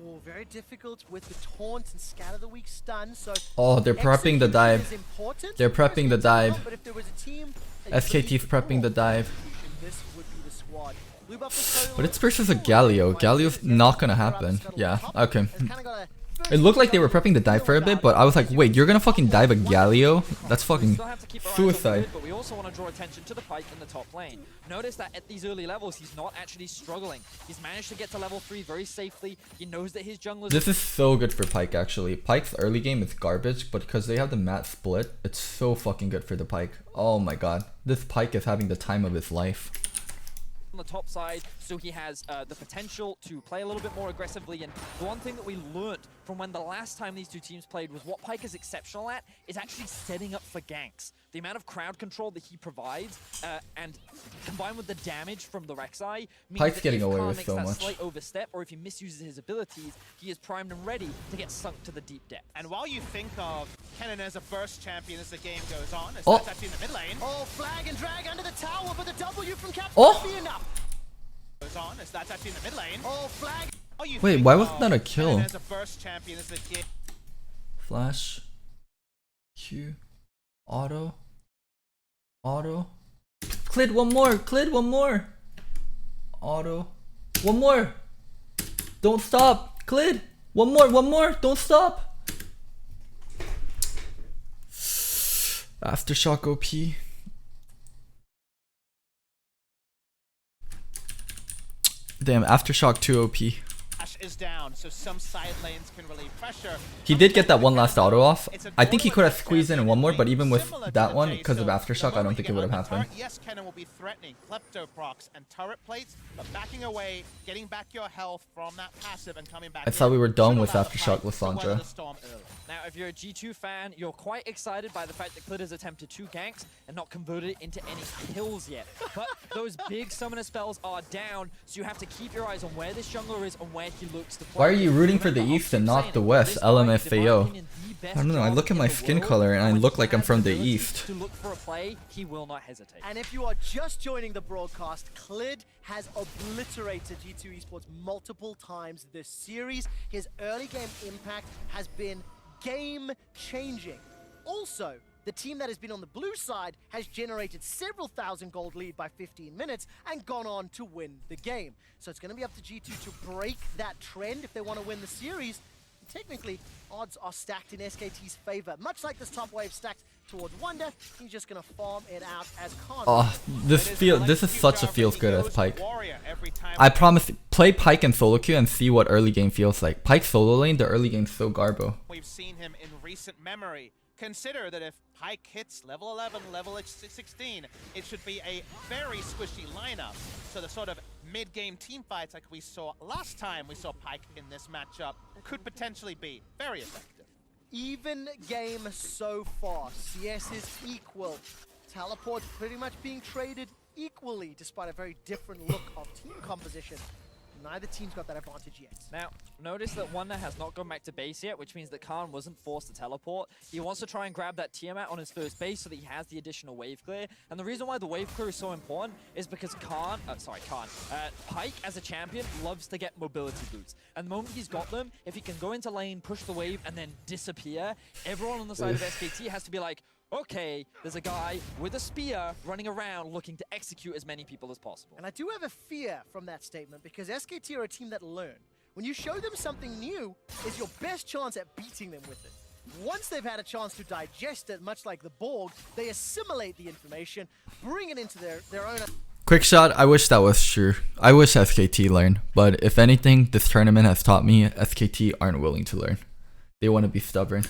Oh, very difficult with the taunt and scatter the weak stun. So Oh, they're prepping the execution dive. is important They're for prepping the SK Telecom, dive. but if there was a team that you SKT's believe prepping the would dive. execution, this would be the squad. Blue buff is totally But it's versus a Galio. Galio's not gonna happen. Yeah, okay. It's kinda got a It looked like they were prepping the dive for a bit, but I was like, wait, you're gonna fucking dive a Galio? That's fucking We still have to keep our eyes on suicide. Grid, but we also want to draw attention to the Pike in the top lane. Notice that at these early levels, he's not actually struggling. He's managed to get to level 3 very safely. He knows that his junglers... This is so good for Pike, actually. Pike's early game is garbage, but because they have the mat split, it's so fucking good for the Pike. Oh my god. This Pike is having the time of his life. on the top side, so he has the potential to play a little bit more aggressively. And the one thing that we learnt from when the last time these two teams played was what Pike is exceptional at is actually setting up for ganks. The amount of crowd control that he provides, and combined with the damage from the Rek'Sai, means Pike's that getting if away Khan with makes so that much. slight overstep, or if he misuses his abilities, he is primed and ready to get sunk to the deep depths. And while you think of Kennen as a burst champion as the game goes on, as Oh. that's actually in the mid lane, Oh, flag and drag under the tower, but the W from Cap Oh. won't be enough. goes on, as that's actually in the mid lane. Oh, flag. While you Wait, think why wasn't of that a kill? Kennen as a burst champion as the game Flash. Q. Auto. Auto. Clid one more. Clid one more. Auto. One more. Don't stop. Clid. One more. One more. Don't stop. Aftershock OP. Damn, Aftershock 2 OP. Ash is down, so some side lanes can relieve pressure. He did get that one last auto off. I think he could have squeezed in one more, but even with that one, because of Aftershock, I don't think it would have happened. Yes, Kennen will be threatening klepto procs and turret plates, but backing away, getting back your health from that passive and coming back. I thought we were done with Aftershock Lissandra. Now, if you're a G2 fan, you're quite excited by the fact that Clit has attempted 2 ganks and not converted it into any kills yet. But those big summoner spells are down, so you have to keep your eyes on where this jungler is and where he looks to play. Why are you rooting for the East and not the West, LMFAO? I don't know, I look at my skin color and I look like I'm from the East. To look for a play, he will not hesitate. And if you are just joining the broadcast, Clid has obliterated G2 Esports multiple times this series. His early game impact has been game-changing. Also, the team that has been on the blue side has generated several thousand gold lead by 15 minutes and gone on to win the game. So it's going to be up to G2 to break that trend if they want to win the series. And technically, odds are stacked in SKT's favor. Much like this top wave stacked towards Wonder, he's just going to farm it out as Khan. Oh, this is such a feels good as Pike. I promise, play Pike in solo queue and see what early game feels like. Pike solo lane, the early game's so garbo. We've seen him in recent memory. Consider that if Pike hits level 11, level 16, it should be a very squishy lineup. So the sort of mid-game team fights like we saw last time we saw Pike in this matchup could potentially be very effective. Even game so far. CS is equal. Teleport's pretty much being traded equally, despite a very different look of team composition. Neither team's got that advantage yet. Now, notice that Wonder has not gone back to base yet, which means that Khan wasn't forced to teleport. He wants to try and grab that Tiamat on his first base so that he has the additional wave clear. And the reason why the wave clear is so important is because Pike, as a champion, loves to get mobility boots. And the moment he's got them, if he can go into lane, push the wave, and then disappear, everyone on the side of SKT has to be like, okay, there's a guy with a spear running around looking to execute as many people as possible. And I do have a fear from that statement because SKT are a team that learn. When you show them something new, is your best chance at beating them with it. Once they've had a chance to digest it, much like the Borg, they assimilate the information, bring it into their own... Quick shot, I wish that was true. I wish SKT learned, but if anything, this tournament has taught me SKT aren't willing to learn. They want to be stubborn.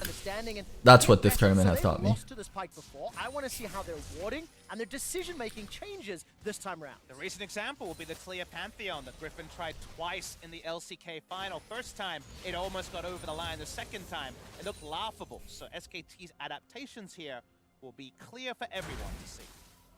That's what this tournament has taught me. Lost to this Pike before. I want to see how their warding and their decision-making changes this time around. The recent example will be the clear Pantheon that Griffin tried twice in the LCK final. First time, it almost got over the line. The second time, it looked laughable. So SKT's adaptations here will be clear for everyone to see.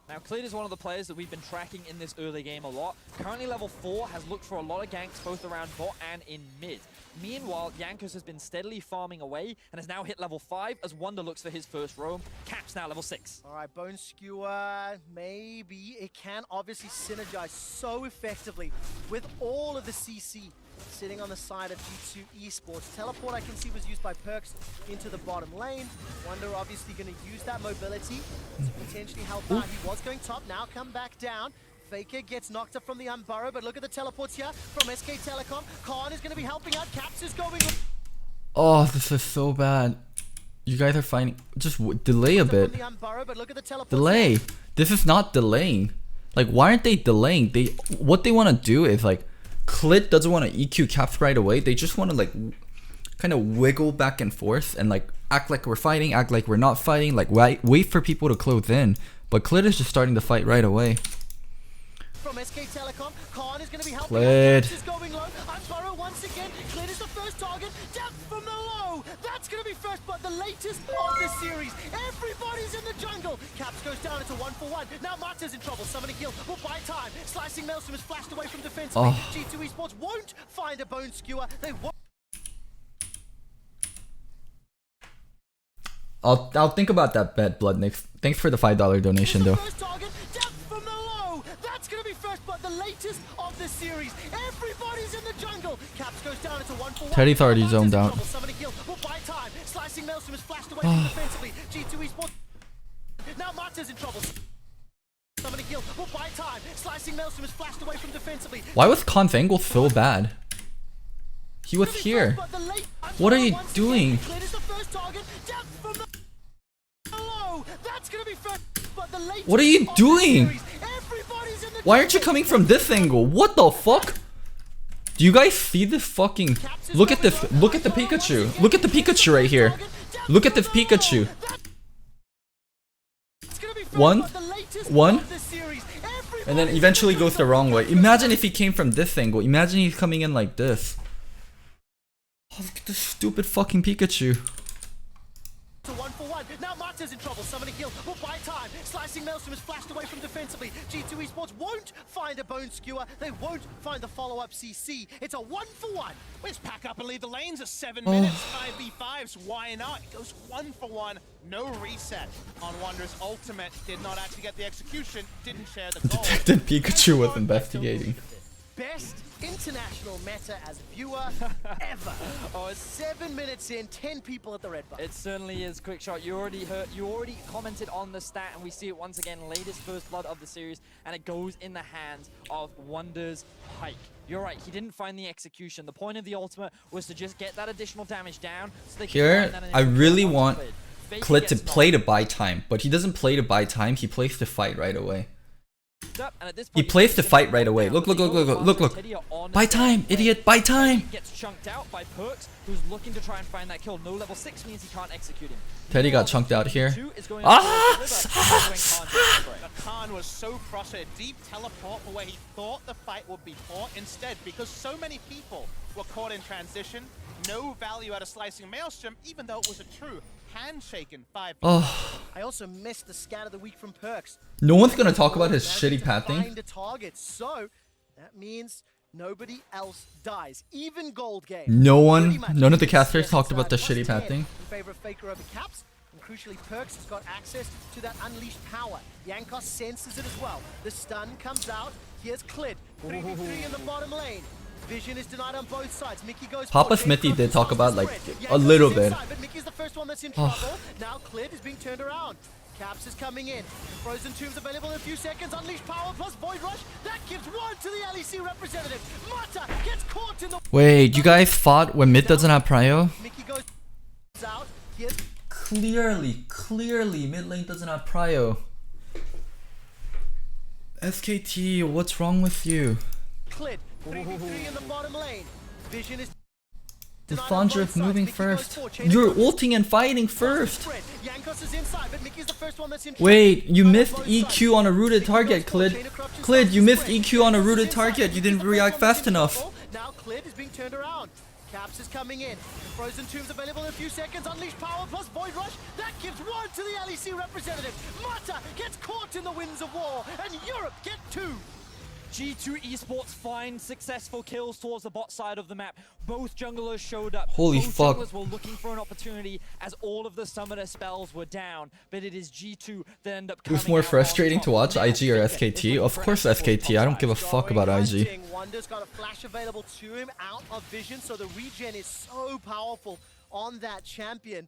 Now, Clit is one of the players that we've been tracking in this early game a lot. Currently level 4, has looked for a lot of ganks both around bot and in mid. Meanwhile, Jankos has been steadily farming away and has now hit level 5 as Wonder looks for his first roam. Caps now level 6. All right, Bone Skewer, maybe. It can obviously synergize so effectively with all of the CC sitting on the side of G2 Esports. Teleport, I can see, was used by Perks into the bottom lane. Wonder obviously going to use that mobility to potentially help out. He was going top, now come back down. Faker gets knocked up from the Unburrow, but look at the teleports here from SK Telecom. Khan is going to be helping out. Caps is going... Oh, this is so bad. You guys are fighting. Just delay a bit. Delay. This is not delaying. Like, why aren't they delaying? What they want to do is, like, Clit doesn't want to EQ Caps right away. They just want to, like, kind of wiggle back and forth and, like, act like we're fighting, act like we're not fighting, like, wait for people to close in. But Clit is just starting to fight right away. From SK Telecom, Khan is going to be helping. Clit is going low. Unburrow once again. Clit is the first target. Depth from the low. That's going to be first, but the latest of the series. Everybody's in the jungle. Caps goes down into 1-for-1. Now Marta's in trouble. Summoning kill will buy time. Slicing Maelstrom is flashed away from defense. G2 Esports won't find a Bone Skewer. They won't. I'll think about that bet, Bloodnix. Thanks for the $5 donation, though. But the latest of the series. Everybody's in the jungle. Caps goes down into 1-for-1. Teddy's already zoned out. Summoning kill will buy time. Slicing Maelstrom is flashed away from defensively. G2 Esports. Now Marta's in trouble. Summoning kill will buy time. Slicing Maelstrom is flashed away from defensively. Why was Khan's angle so bad? He was here. What are you doing? What are you doing? Why aren't you coming from this angle? What the fuck? Do you guys see this fucking... Look at this. Look at the Pikachu. Look at the Pikachu right here. Look at this Pikachu. One. And then eventually goes the wrong way. Imagine if he came from this angle. Imagine he's coming in like this. Oh, look at this stupid fucking Pikachu. To 1-for-1. Now Mata's in trouble. Summoning kill will buy time. Slicing Maelstrom is flashed away from defensively. G2 Esports won't find a Bone Skewer. They won't find the follow-up CC. It's a 1-for-1. Let's pack up and leave the lanes at 7 minutes. 5v5s. Why not? It goes 1-for-1. No reset on Wonder's ultimate. Did not actually get the execution. Didn't share the goal. Detective Pikachu was investigating. Best international meta as a viewer ever. Oh, it's 7 minutes in, 10 people at the red button. It certainly is. Quick shot. You already commented on the stat, and we see it once again. Latest first blood of the series, and it goes in the hands of Wonder's Pike. You're right. He didn't find the execution. The point of the ultimate was to just get that additional damage down. So they Here, I really want Clit to play to buy time, but he doesn't play to buy time. He plays to fight right away. He plays to fight right away. Look. Buy time, idiot, buy time. Gets chunked out by Perks, who's looking to try and find that kill. No level 6 means he can't execute him. Teddy got chunked out here. The Khan was so frustrated. Deep teleport for where he thought the fight would be fought. Instead, because so many people were caught in transition, no value out of slicing Maelstrom, even though it was a true handshaken 5v5. Oh. I also missed the scat of the week from Perks. No one's gonna talk about his shitty pathing. Find a target, so that means nobody else dies. Even Gold Game. None of the casters talked about the shitty pathing. In favor of Faker over Caps, and crucially Perks has got access to that unleashed power. Yankos senses it as well. The stun comes out. Here's Clid. 3v3 in the bottom lane. Vision is denied on both sides. Mickey goes Papa Smithy did talk about like a little bit. But Mickey's the first one that's in trouble. Now Clid is being turned around. Caps is coming in. Frozen Tombs available in a few seconds. Unleashed power plus Void Rush. That gives one to the LEC representative. Mata gets caught in the... Wait, you guys fought when mid doesn't have prio? Mickey goes out. Here's... Clearly, mid lane doesn't have prio. SKT, what's wrong with you? Clid. 3v3 in the bottom lane. Vision is... Lissandra moving first. You're ulting and fighting first. Wait, you missed EQ on a rooted target, Clid. Clid, you missed EQ on a rooted target. You didn't react fast enough. Now Clid is being turned around. Caps is coming in. Frozen Tombs available in a few seconds. Unleashed power plus Void Rush. That gives one to the LEC representative. Mata gets caught in the winds of war, and Europe get 2. G2 Esports find successful kills towards the bot side of the map. Both junglers showed up. Holy Both fuck. junglers were looking for an opportunity as all of the summoner spells were down. But it is G2 that end up coming Who's more out frustrating on to watch, top. IG or SKT? Of course SKT, I don't give a fuck about IG. Wonder's got a flash available to him out of vision, so the regen is so powerful on that champion.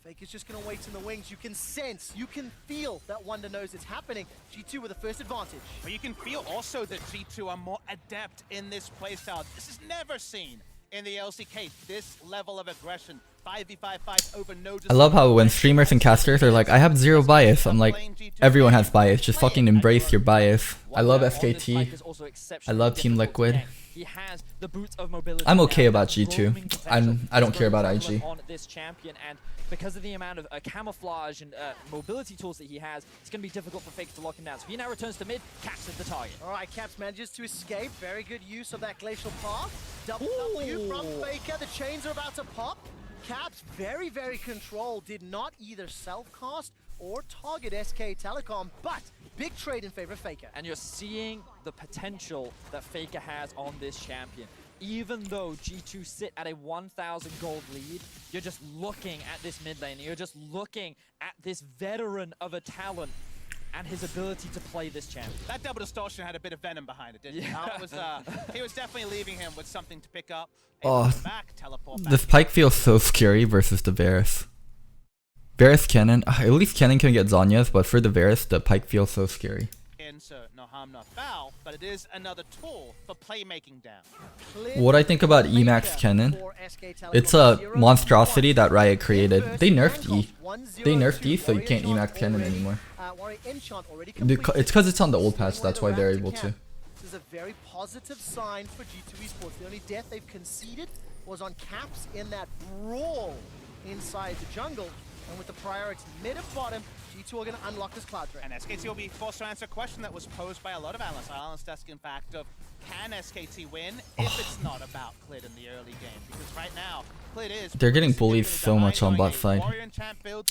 Fake is just going to wait in the wings. You can sense, you can feel that Wonder knows it's happening. G2 with the first advantage. But you can feel also that G2 are more adept in this playstyle. This is never seen in the LCK. This level of aggression. 5v5 fights over no... I love how when streamers and casters are like, I have zero bias. I'm like, everyone has bias. Just fucking embrace your bias. I love SKT. I love Team Liquid. He has the boots of mobility. I'm okay about G2. I don't care about IG. On this champion, and because of the amount of camouflage and mobility tools that he has, it's going to be difficult for Faker to lock him down. So he now returns to mid. Caps is the target. All right, Caps manages to escape. Very good use of that glacial path. Double W from Faker. The chains are about to pop. Caps, very, very controlled. Did not either self-cast or target SK Telecom, but big trade in favor of Faker. And you're seeing the potential that Faker has on this champion. Even though G2 sit at a 1,000 gold lead, you're just looking at this mid lane. You're just looking at this veteran of a talent and his ability to play this champion. That double distortion had a bit of venom behind it, didn't it? He was definitely leaving him with something to pick up. Teleport back. This Pike feels so scary versus the Varus. Varus Cannon, at least Cannon can get Zhonya's, but for the Varus, the Pike feels so scary. So no harm, no foul, but it is another tool for playmaking down. What I think about Emax Cannon, it's a monstrosity that Riot created. They nerfed E. They nerfed E, so you can't Emax Cannon anymore. It's because it's on the old patch, that's why they're able to. is a very positive sign for G2 Esports. The only death they've conceded was on Caps in that brawl inside the jungle. And with the priority mid and bottom, G2 are going to unlock this Cloud Drain. And SKT will be forced to answer a question that was posed by a lot of analysts. Analysts asking, in fact, of can SKT win if it's not about Clid in the early game? Because right now, Clid is... They're getting bullied so much on bot side.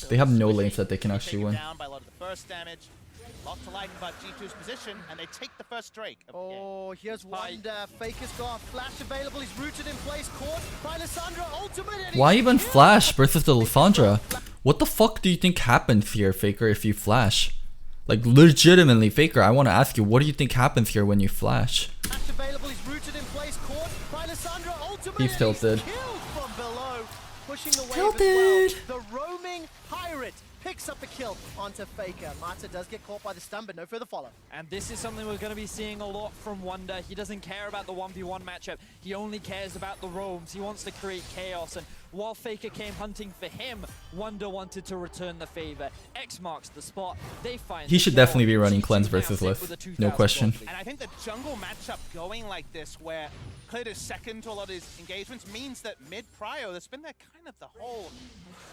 They have no lanes that they can actually win. Down by a lot of the first damage. Lot to like about G2's position, and they take the first Drake. Oh, here's Wonder. Faker's got flash available. He's rooted in place. Caught by Lissandra. Ultimate. And Why he's even killed. flash versus the Lissandra? What the fuck do you think happens here, Faker, if you flash? Like, legitimately, Faker, I want to ask you, what do you think happens here when you flash? Flash available. He's rooted in place. Caught by Lissandra. Ultimate. He's and tilted. He's killed from below. Pushing the wave Tilted. as well. The roaming pirate picks up the kill onto Faker. Mata does get caught by the stun, but no further follow. And this is something we're going to be seeing a lot from Wonder. He doesn't care about the 1v1 matchup. He only cares about the roams. He wants to create chaos. And while Faker came hunting for him, Wonder wanted to return the favor. X marks the spot. They find He should the definitely be kill. running G2 cleanse now versus sit Lith. with a No 2,000 question. gold lead. And I think the jungle matchup going like this, where Clid is second to a lot of his engagements, means that mid-prio, that's been kind of the whole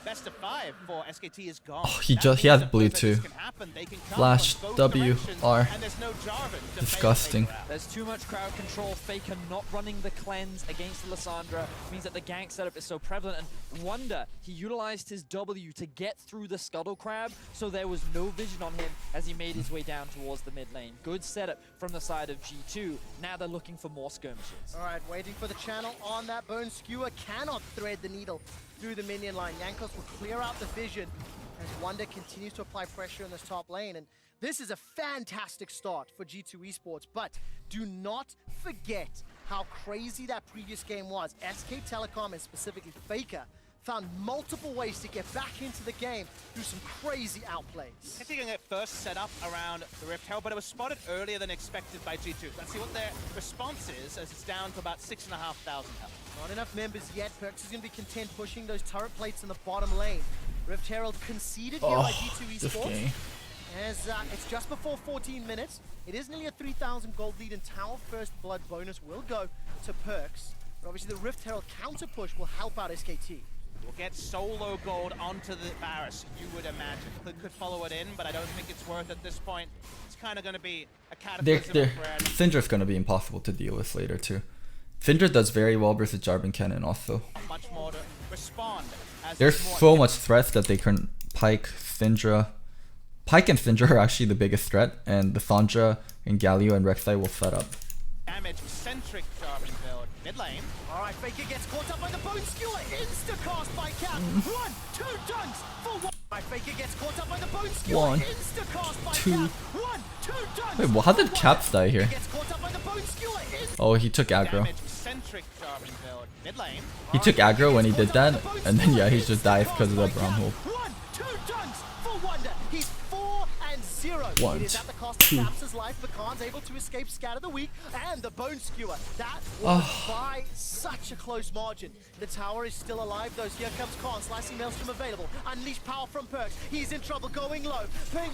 best of 5 for SKT is gone. Oh, he That just- he means has that blue both of too. these can happen. They can come Flash, from both W, directions, R. and there's no Jarvan to Disgusting. bail Faker out. There's too much crowd control. Faker not running the cleanse against Lissandra means that the gank setup is so prevalent. And Wonder, he utilized his W to get through the Scuttle Crab, so there was no vision on him as he made his way down towards the mid lane. Good setup from the side of G2. Now they're looking for more skirmishes. All right, waiting for the channel on that bone skewer. Cannot thread the needle through the minion line. Jankos will clear out the vision as Wonder continues to apply pressure in this top lane. And this is a fantastic start for G2 Esports, but do not forget how crazy that previous game was. SK Telecom and specifically Faker found multiple ways to get back into the game through some crazy outplays. I think it first set up around the Rift Herald, but it was spotted earlier than expected by G2. Let's see what their response is as it's down to about 6,500 health. Not enough members yet. Perks is going to be content pushing those turret plates in the bottom lane. Rift Herald conceded here by G2 this Esports. game. As it's just before 14 minutes. It is nearly a 3,000 gold lead, and Tower First Blood bonus will go to Perks. But obviously the Rift Herald counter push will help out SKT. We'll get solo gold onto the Varus, you would imagine. Clid could follow it in, but I don't think it's worth at this point. It's kind of going to be a cataclysm of bread. Syndra's gonna be impossible to deal with later too. Syndra does very well versus Jarvan Cannon also. Much more to respond. As There's more so much threats that they can Pike, Syndra. Pike and Syndra are actually the biggest threat, and the Sandra and Galio and Rek'Sai will set up. damage-centric Jarvan build. Mid lane. All right, Faker gets caught up by the bone skewer. Insta-cast by Cap. 1, 2 dunks for one. All right, Faker gets caught up by the bone skewer. One, Insta-cast by two. Cap. 1, 2 dunks. Wait, well, how did for Caps die here? Gets caught up by the bone skewer. Oh, he took aggro. Damage-centric Jarvan build. Mid lane. He took aggro when he did that, and then yeah, he just dies because of the brown hole. 1, 2 dunks for Wonder. He's 4-0. One, It is at the cost of two. Caps' life, but Khan's able to escape Scatter the Weak and the Bone Skewer. That was by such a close margin. The tower is still alive, though. Here comes Khan, slicing Maelstrom available. Unleash power from Perks. He's in trouble, going low.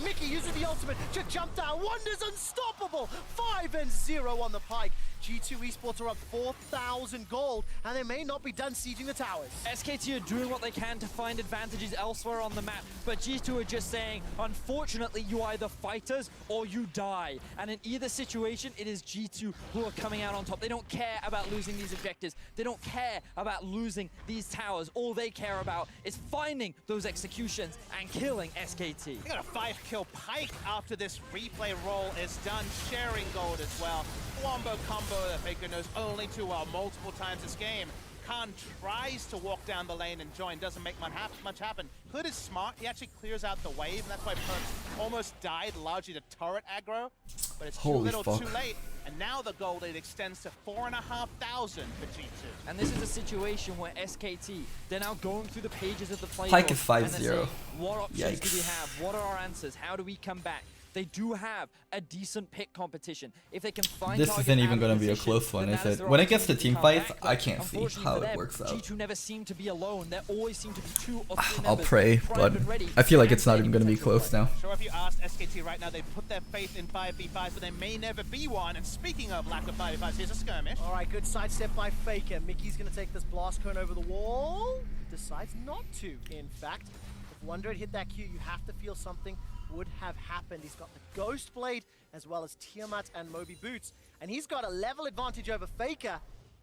Mickey uses the ultimate to jump down. Wonder's unstoppable. 5-0 on the Pike. G2 Esports are up 4,000 gold, and they may not be done sieging the towers. SKT are doing what they can to find advantages elsewhere on the map, but G2 are just saying, unfortunately, you either fight us or you die. And in either situation, it is G2 who are coming out on top. They don't care about losing these objectives. They don't care about losing these towers. All they care about is finding those executions and killing SKT. They got a 5-kill Pike after this replay roll is done, sharing gold as well. Wombo combo that Faker knows only too well multiple times this game. Khan tries to walk down the lane and join, doesn't make much happen. Hood is smart, he actually clears out the wave, and that's why Perks almost died largely to turret aggro. But it's Holy too little fuck. too late, and now the gold lead extends to 4,500 for G2. And this is a situation where SKT, they're now going through the pages of the playbook. Pike is and they're 5-0. saying, what options do we Yikes. have? What are our answers? How do we come back? they do have a decent pick competition. If they can find This targets isn't out even of going to be a position, close one, then is that is it? their When it gets to opportunity team come fights, back. I can't see Unfortunately how for it them, works out. G2 never seem to be alone. There always seem to be 2 or 3 I'll members pray, primed but and ready I feel like to it's not answer even any going to be potential close play. now. Sure, if you asked SKT right now, they put their faith in 5v5s, but there may never be one. And speaking of lack of 5v5s, here's a skirmish. All right, good sidestep by Faker. Mickey's going to take this blast cone over the wall. Decides not to, in fact. If Wonder had hit that Q, you have to feel something would have happened. He's got the Ghost Blade, as well as Tiamat and Moby Boots. And he's got a level advantage over Faker.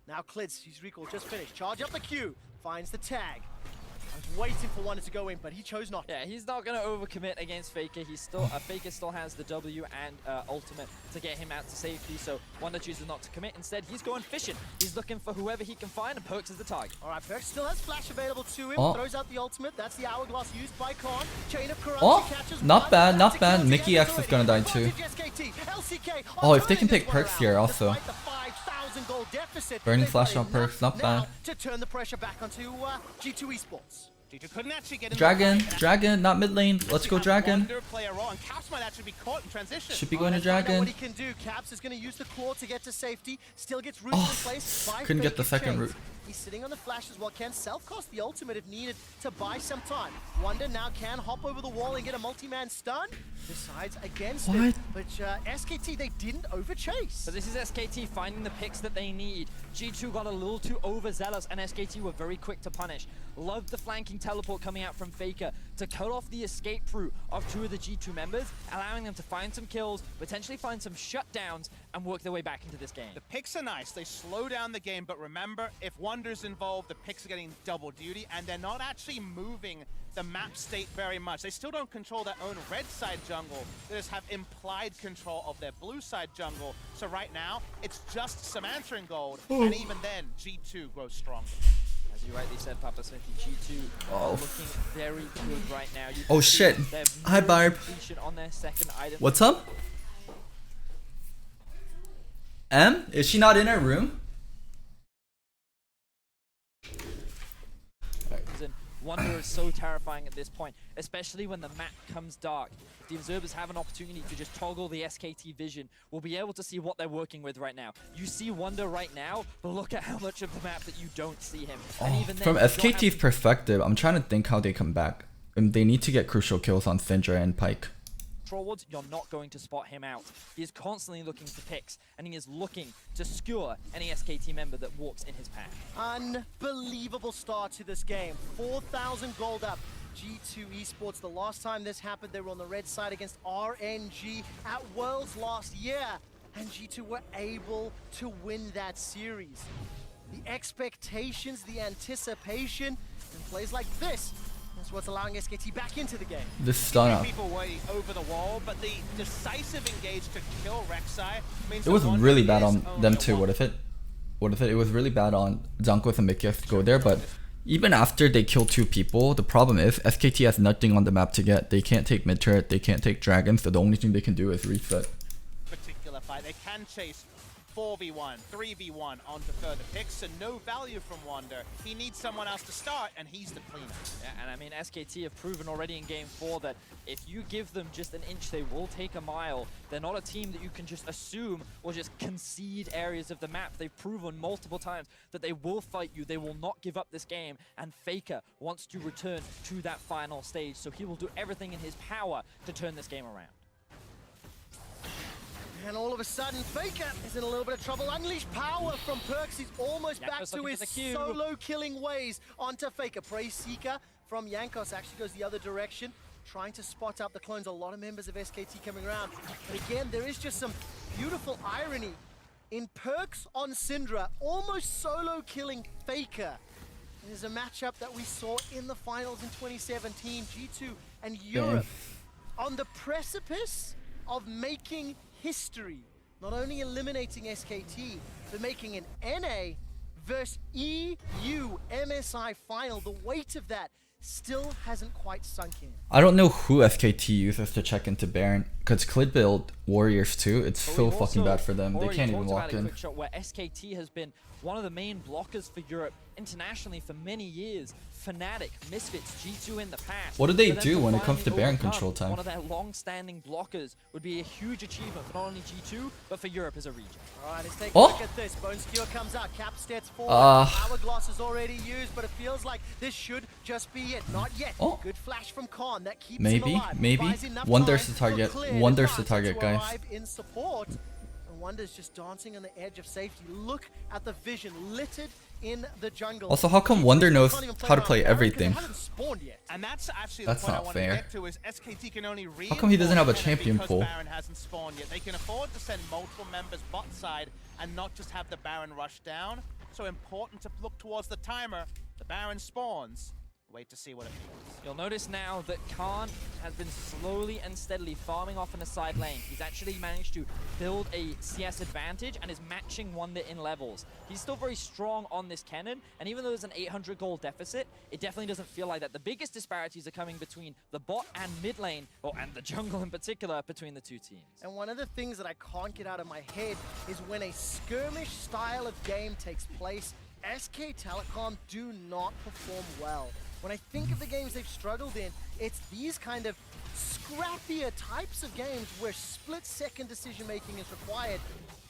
Now Clids, his recall just finished. Charge up the Q, finds the tag. I was waiting for Wonder to go in, but he chose not to. Yeah, he's not going to overcommit against Faker. He's still Faker still has the W and ultimate to get him out to safety. So Wonder chooses not to commit. Instead, he's going fishing. He's looking for whoever he can find, and Perks is the target. All right, Perks still has flash available to him. Oh. Throws out the ultimate. That's the hourglass used by Khan. Chain of Karachi Oh, catches not one. bad, not That's a bad. kill Mickey together X is gonna die too. Advantage SKT. LCK Oh, if they turning can pick this one Perks around. here also. Despite the 5,000 goal deficit, Burning they've flash got on Perks, not enough now bad. to turn the pressure back onto G2 Esports. G2 couldn't actually get in Dragon, the fight. Dragon, not mid lane. Let's go Dragon. Wonder play a role, and Caps might actually be caught in transition. Should be going to Let's find out Dragon. what he can do. Caps is going to use the claw to get to safety. Still gets rooted Oh, in place by couldn't get the Faker second chains. root. He's sitting on the flash as well. Can self-cost the ultimate if needed to buy some time. Wonder now can hop over the wall and get a multi-man stun. Decides against What? it. But SKT, they didn't overchase. So this is SKT finding the picks that they need. G2 got a little too overzealous, and SKT were very quick to punish. Loved the flanking teleport coming out from Faker to cut off the escape route of 2 of the G2 members, allowing them to find some kills, potentially find some shutdowns, and work their way back into this game. The picks are nice. They slow down the game, but remember, if Wonder's involved, the picks are getting double duty, and they're not actually moving the map state very much. They still don't control their own red side jungle. They just have implied control of their blue side jungle. So right now, it's just some answering gold, and even then, G2 grows stronger. As you rightly said, Papa Smithy, G2 are looking very good right now. You Oh, can see shit. they have Hi, no Barb. completion on their second item. What's up? M? Is she not in her room? And Wonder is so terrifying at this point, especially when the map comes dark. If the observers have an opportunity to just toggle the SKT vision, we'll be able to see what they're working with right now. You see Wonder right now, but look at how much of the map that you don't see him. And even then, From you don't have SKT's perspective, I'm trying to think how they come back. They need to get crucial kills on Syndra and Pike. Trollwards, you're not going to spot him out. He is constantly looking for picks, and he is looking to skewer any SKT member that walks in his path. Unbelievable start to this game. 4,000 gold up. G2 Esports, the last time this happened, they were on the red side against RNG at Worlds last year. And G2 were able to win that series. The expectations, the anticipation, and plays like this, that's what's allowing SKT back into the game. This stun up. People way over the wall, but the decisive engage to kill Rek'Sai means It was that Wonder really bad is on only them a too. one. What if it? It was really bad on Zunkos and Mikyx to go there, but even after they kill 2 people, the problem is SKT has nothing on the map to get. They can't take mid turret, they can't take dragons, so the only thing they can do is reset. Particular fight. They can chase 4v1, 3v1 onto further picks, so no value from Wonder. He needs someone else to start, and he's the cleaner. Yeah, and I mean, SKT have proven already in Game 4 that if you give them just an inch, they will take a mile. They're not a team that you can just assume will just concede areas of the map. They've proven multiple times that they will fight you. They will not give up this game, and Faker wants to return to that final stage, so he will do everything in his power to turn this game around. And all of a sudden, Faker is in a little bit of trouble. Unleash power from Perks. He's almost back Yankos to looking his for the Q. solo killing ways onto Faker. Praise Seeker from Yankos actually goes the other direction, trying to spot out the clones. A lot of members of SKT coming around. But again, there is just some beautiful irony in Perks on Syndra, almost solo killing Faker. It is a matchup that we saw in the finals in 2017, G2 and Europe on the precipice of making history, not only eliminating SKT, but making an NA versus EU MSI final. The weight of that still hasn't quite sunk in. I don't know who SKT uses to check into Baron, because Clid build Warriors too, it's But so we've fucking also bad for them. They already can't even talked walk about a in. quick shot where SKT has been one of the main blockers for Europe internationally for many years. Fnatic, Misfits, G2 in the past. What do they For them do to when it comes to finally Baron overcome control time? One of their long-standing blockers would be a huge achievement for not only G2, but for Europe as a region. All right, let's take Oh! a look at this. Bone Skewer comes out, Cap steps forward. Ah. Hourglass is already used, but it feels like this should just be it. Not yet. Oh. Good flash from Khan that keeps Maybe, him alive. maybe. Buys enough Wonder's time the target. for Clear Wonder's the to target, guys. arrive in support. And Wonder's just dancing on the edge of safety. Look at the vision littered in the jungle. Also, how come Wonder knows how to play everything? And that's actually That's the point I not wanted fair. to get to is SKT can only How come he doesn't have a reinforce champion because pool? Baron hasn't spawned yet. They can afford to send multiple members bot side and not just have the Baron rush down. So important to look towards the timer. The Baron spawns. Wait to see what it means. You'll notice now that Khan has been slowly and steadily farming off in the side lane. He's actually managed to build a CS advantage and is matching Wonder in levels. He's still very strong on this cannon, and even though there's an 800 gold deficit, it definitely doesn't feel like that. The biggest disparities are coming between the bot and mid lane, and the jungle in particular, between the two teams. And one of the things that I can't get out of my head is when a skirmish style of game takes place, SK Telecom do not perform well. When I think of the games they've struggled in, it's these kind of scrappier types of games where split-second decision-making is required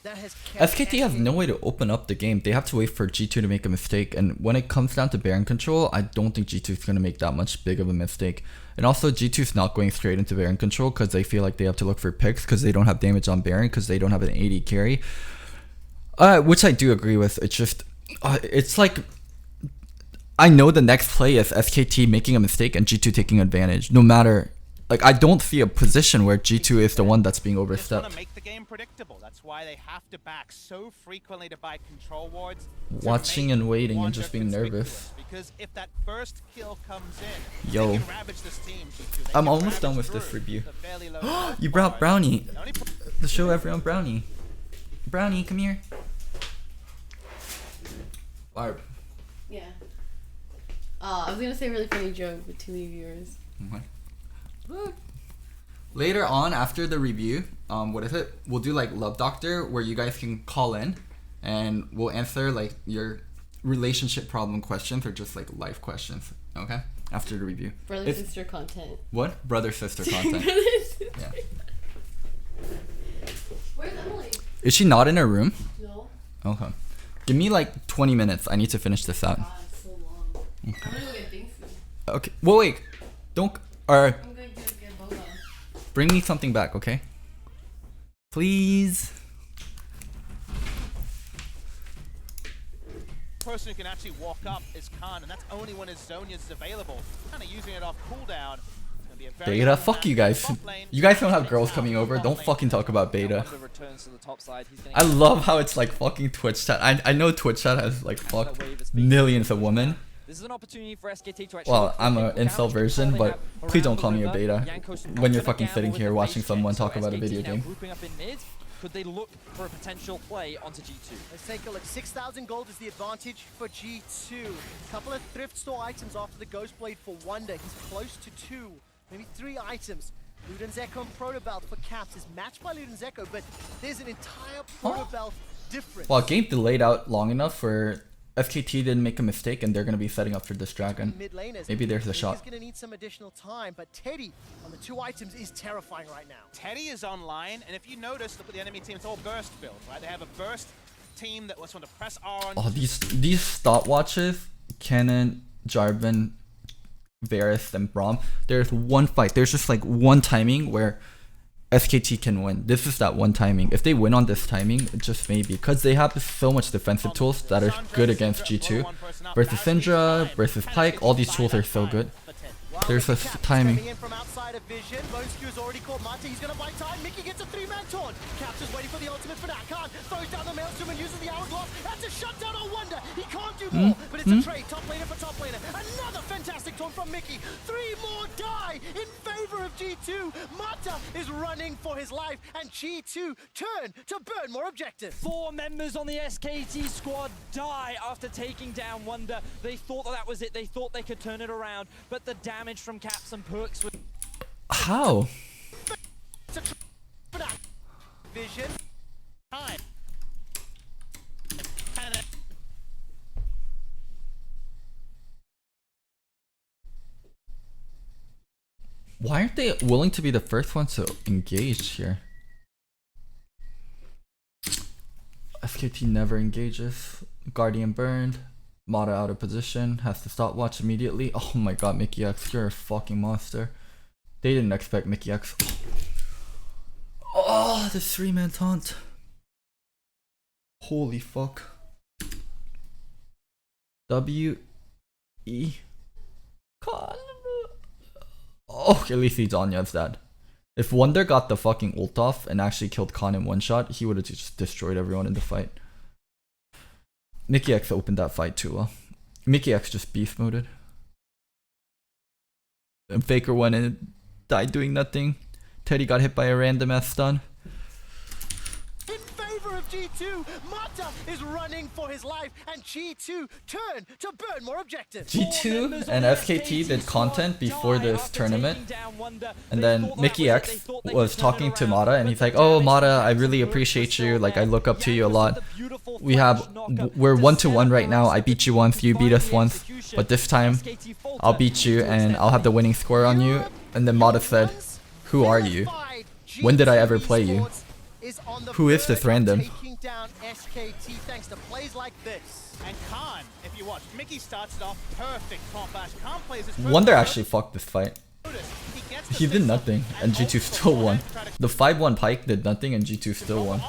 that has kept SKT has no way to open up the game. They have to wait for G2 to make a mistake. And when it comes down to Baron control, I don't think G2 is going to make that much big of a mistake. And also, G2 is not going straight into Baron control because they feel like they have to look for picks because they don't have damage on Baron because they don't have an AD carry. Which I do agree with. It's just, it's like, I know the next play is SKT making a mistake and G2 taking advantage. No matter, like, I don't see a position where G2 is the one that's being They just overstepped. want to make the game predictable. That's why they have to back so frequently to buy control wards. to Watching make and waiting and Wonder just being conspicuous. nervous. Because if that first kill comes in, Yo. they can ravage this team. G2. They I'm can almost done ravage with this through review. the fairly low health You brought bars. Brownie. The only The show everyone Brownie. Brownie, come here. Barb. Yeah. I was gonna say a really funny joke, but too many viewers. What? Later on, after the review, what is it? We'll do like Love Doctor, where you guys can call in, and we'll answer like your relationship problem questions or just like life questions. Okay? After the review. Brother It's- sister content. What? Brother sister content. Brother sister. Yeah. Where's Emily? Is she not in her room? No. Okay. Give me like 20 minutes. I need to finish this out. God, it's so long. I'm gonna go get things soon. Okay. Well, wait. Don't. Or I'm gonna go get boba. bring me something back, okay? Please. person who can actually walk up is Khan, and that's only when his Zhonya's available. Kind of using it off cooldown. It's gonna be a very Beta, long fuck match. you guys. Top lane, You guys don't have next girls out, coming over. top Don't lane. fucking talk about beta. Wonder returns to the top side. He's gonna I get love how it's like fucking Twitch chat. I know Twitch chat has like fuck millions of women. This is an opportunity for SKT to actually Well, look for I'm a critical incel damage version, control they but have please don't around call the me a river. beta Jankos when you're not fucking gonna sitting gamble here with the watching base someone check, so talk about a SKT video now game. grouping up in mid. Could they look for a potential play onto G2? Let's take a look. 6,000 gold is the advantage for G2. Couple of thrift store items after the Ghost Blade for Wonder. He's close to 2, maybe 3 items. Luden's Echo and Proto Belt for Caps is matched by Luden's Echo, but there's an entire Proto Belt difference. Well, game delayed out long enough for SKT didn't make a mistake and they're gonna be setting up for this dragon. Mid laners. Maybe there's a He's shot. gonna need some additional time, but Teddy on the 2 items is terrifying right now. Teddy is online, and if you notice, look at the enemy team, it's all burst build, right? They have a burst team that was want to press R on. Oh, these stopwatches, Cannon, Jarvan, Varus, and Braum. There's one fight. There's just like one timing where SKT can win. This is that one timing. If they win on this timing, it just maybe because they have so much defensive tools that are good against G2. Versus Syndra, versus Pike, all these tools are so good. There's a timing. Coming in from outside of vision. Bone Skew's already caught Mata. He's gonna buy time. Mickey gets a 3-man taunt. Caps is waiting for the ultimate for that. Khan throws down the Maelstrom and uses the hourglass. That's a shutdown on Wonder. He can't do more, but it's a trade. Top laner for top laner. Another fantastic taunt from Mickey. 3 more die in favor of G2. Mata is running for his life, and G2 turn to burn more objectives. 4 members on the SKT squad die after taking down Wonder. They thought that was it. They thought they could turn it around, but the damage from Caps and Perks was How? Vision. Time. Why aren't they willing to be the first ones to engage here? SKT never engages. Guardian burned. Mata out of position. Has to stopwatch immediately. Oh my god, Mickey X, you're a fucking monster. They didn't expect Mickey X. Oh, this 3-man taunt. Holy fuck. W E. God. Oh, at least Zhonya's dead. If Wonder got the fucking ult off and actually killed Khan in one shot, he would have just destroyed everyone in the fight. Mickey X opened that fight too well. Mickey X just beast moded. And Faker went in and died doing nothing. Teddy got hit by a random ass stun. In favor of G2, Mata is running for his life, and G2 turn to burn more objectives. G2 and SKT did content before this tournament, and then Mickey X was talking to Mata, and he's like, "Oh Mata, I really appreciate you. Like I look up to you a lot. We're 1-1 right now. I beat you once, you beat us once, but this time I'll beat you and I'll have the winning score on you." And then Mata said, "Who are you? When did I ever play you? Who is this random?" Taking down SKT thanks to plays like this. And Khan, if you watch, Mickey starts it off perfect comp bash. Khan plays his Wonder actually fucked this fight. He did nothing, and G2 still won. The 5-1 Pike did nothing, and G2 still won.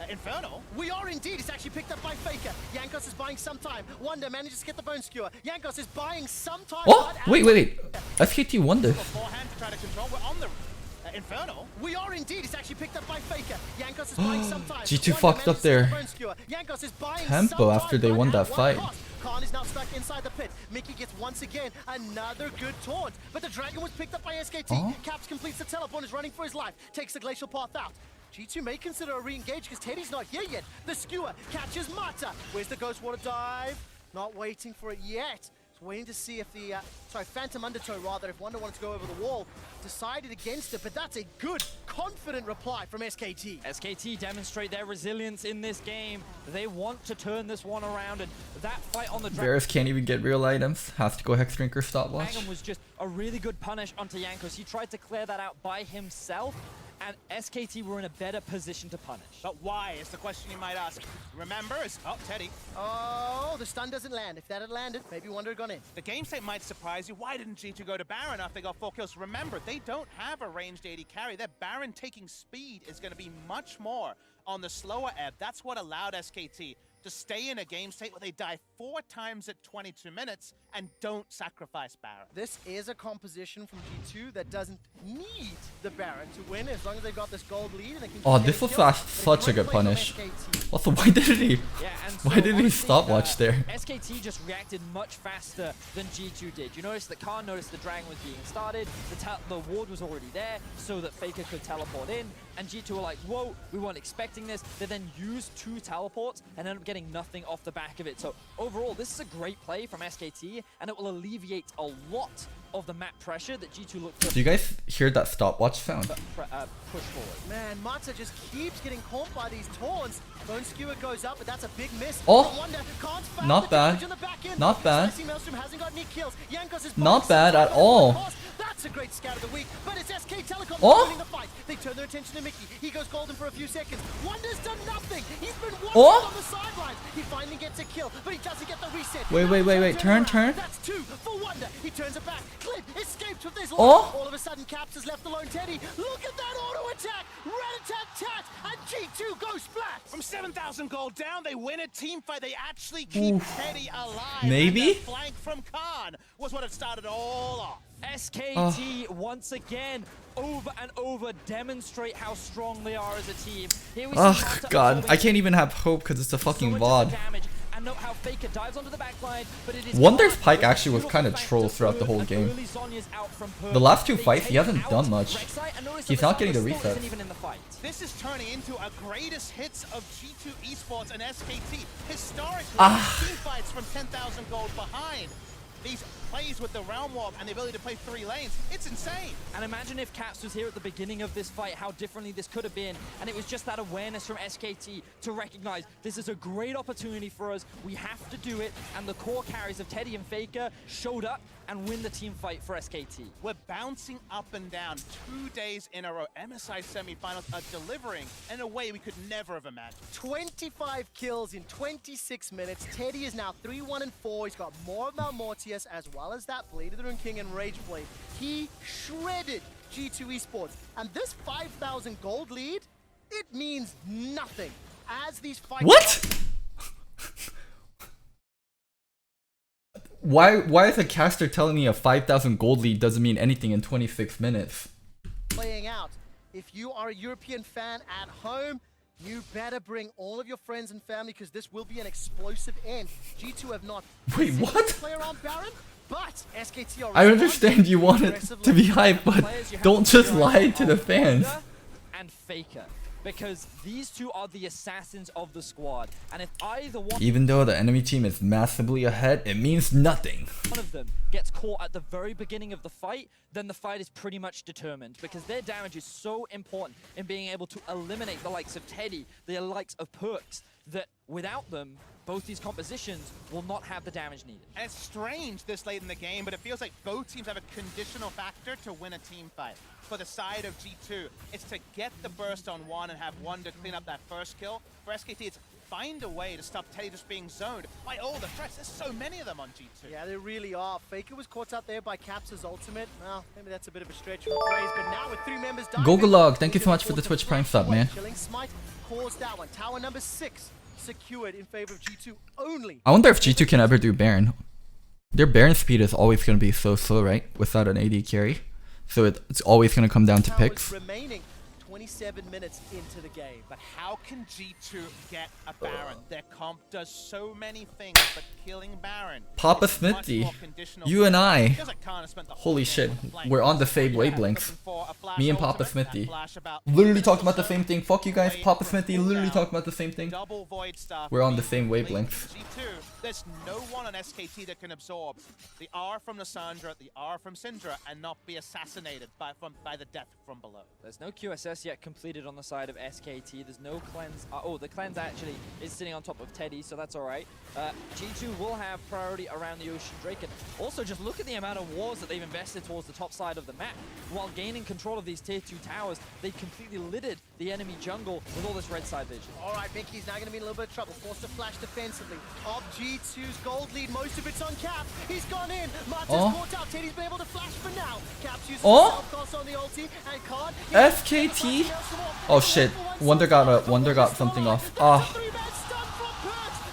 Inferno. We are indeed. It's actually picked up by Faker. Jankos is buying some time. Wonder manages to get the bone skewer. Jankos is buying some time. Oh, wait. SKT won this. Beforehand to try to control. We're on the Inferno. We are indeed. It's actually picked up by Faker. Jankos is buying some time. G2 fucked up their tempo after they won that fight. Khan is now stuck inside the pit. Mickey gets once again another good taunt. But the dragon was picked up by SKT. Caps completes the teleport, is running for his life. Takes the glacial path out. G2 may consider a re-engage because Teddy's not here yet. The skewer catches Mata. Where's the Ghost Water dive? Not waiting for it yet. Waiting to see if the, Phantom Undertow rather, if Wonder wanted to go over the wall, decided against it, but that's a good, confident reply from SKT. SKT demonstrate their resilience in this game. They want to turn this one around, and that fight on the Varus can't even get real items. Has to go Hexdrinker stopwatch. Dragon was just a really good punish onto Jankos. He tried to clear that out by himself, and SKT were in a better position to punish. But why is the question you might ask. Remember, it's Teddy. Oh, the stun doesn't land. If that had landed, maybe Wonder had gone in. The game state might surprise you. Why didn't G2 go to Baron after they got 4 kills? Remember, they don't have a ranged AD carry. Their Baron taking speed is going to be much more on the slower ebb. That's what allowed SKT to stay in a game state where they die 4 times at 22 minutes and don't sacrifice Baron. This is a composition from G2 that doesn't need the Baron to win as long as they've got this gold lead. And they can Oh, this was such a good punish. Also, why didn't he stopwatch there? SKT just reacted much faster than G2 did. You notice that Khan noticed the dragon was being started, the ward was already there so that Faker could teleport in, and G2 were like, whoa, we weren't expecting this. They then used 2 teleports and ended up getting nothing off the back of it. So overall, this is a great play from SKT, and it will alleviate a lot of the map pressure that G2 looked to. Do you guys hear that stopwatch sound? Push forward. Man, Mata just keeps getting caught by these taunts. Bone Skewer goes up, but that's a big miss. Oh, not bad. Not bad. Not bad at all. That's a great scout of the week, but it's SK Telecom winning the fight. They turn their attention to Mickey. He goes golden for a few seconds. Wonder's done nothing. He's been watching on the sidelines. He finally gets a kill, but he doesn't get the reset. Wait. Turn. That's 2 for Wonder. He turns it back. Clip escapes with his life. Oh. All of a sudden, Caps is left alone. Teddy, look at that auto attack. Rat-a-tat-tat, and G2 goes splat. From 7,000 gold down, they win a team fight. They actually keep Teddy alive. Maybe? And the flank from Khan was what had started all off. SKT once again over and over demonstrate how strong they are as a team. Here we see Oh god, I can't even have hope because it's a fucking VOD. And note how Faker dives onto the backline, but it is Wonder's Pike actually was kind of troll throughout the whole game. The last 2 fights, he hasn't done much. He's not getting the reset. This is turning into a greatest hits of G2 Esports and SKT. Historically, team fights from 10,000 gold behind. These plays with the Realm Warp and the ability to play 3 lanes, it's insane. And imagine if Caps was here at the beginning of this fight, how differently this could have been. And it was just that awareness from SKT to recognize this is a great opportunity for us. We have to do it. And the core carries of Teddy and Faker showed up and win the team fight for SKT. We're bouncing up and down 2 days in a row. MSI semifinals are delivering in a way we could never have imagined. 25 kills in 26 minutes. Teddy is now 3-1-4. He's got more of Malmortius as well as that Blade of the Rune King and Rage Blade. He shredded G2 Esports. And this 5,000 gold lead, it means nothing. As these fights... What? Why is a caster telling me a 5,000 gold lead doesn't mean anything in 26 minutes? Playing out. If you are a European fan at home, you better bring all of your friends and family because this will be an explosive end. G2 have not Wait, what? player on Baron, but SKT are I understand you want it to be hype, but don't just lie to the fans. And Faker. Because these two are the assassins of the squad. And if either one Even though the enemy team is massively ahead, it means nothing. of them gets caught at the very beginning of the fight, then the fight is pretty much determined. Because their damage is so important in being able to eliminate the likes of Teddy, the likes of Perks, that without them, both these compositions will not have the damage needed. And it's strange this late in the game, but it feels like both teams have a conditional factor to win a team fight. For the side of G2, it's to get the burst on one and have one to clean up that first kill. For SKT, it's find a way to stop Teddy just being zoned by all the threats. There's so many of them on G2. Yeah, there really are. Faker was caught out there by Caps' ultimate. Well, maybe that's a bit of a stretch for praise, but now with 3 members dying... Gogolog, thank you so much for the Twitch Prime sub, man. Killing Smite caused that one. Tower number 6 secured in favor of G2 only. I wonder if G2 can ever do Baron. Their Baron speed is always going to be so slow, right? Without an AD carry. So it's always going to come down to Towers picks. remaining 27 minutes into the game. But how can G2 get a Baron? Their comp does so many things, but killing Baron Papa is much Smithy, more conditional. you and I, Feels like Kana spent the whole holy game shit, on the flank. we're on the same wavelengths. Looking for a flash Me and Papa ultimate, that Smithy. flash about Literally 2 talked about the minutes or same so. thing. Fuck you guys, Wait Papa for Smithy cooldown. literally talked about the same thing. Double void stuff. We're on the same Late wavelengths. G2, there's no one on SKT that can absorb the R from Lissandra, the R from Syndra, and not be assassinated by the death from below. There's no QSS yet completed on the side of SKT. There's no cleanse. Oh, the cleanse actually is sitting on top of Teddy, so that's all right. G2 will have priority around the Ocean Drake. And also, just look at the amount of wars that they've invested towards the top side of the map. While gaining control of these tier 2 towers, they completely littered the enemy jungle with all this red side vision. All right, Mickey's now going to be in a little bit of trouble. Forced to flash defensively. Of G2's gold lead, most of it's on Cap. He's gone in. Martin's caught out. Teddy's been able to flash for now. Cap's using self-cost on the ulti and can't. SKT? Oh shit, Wonder got something off. Ah.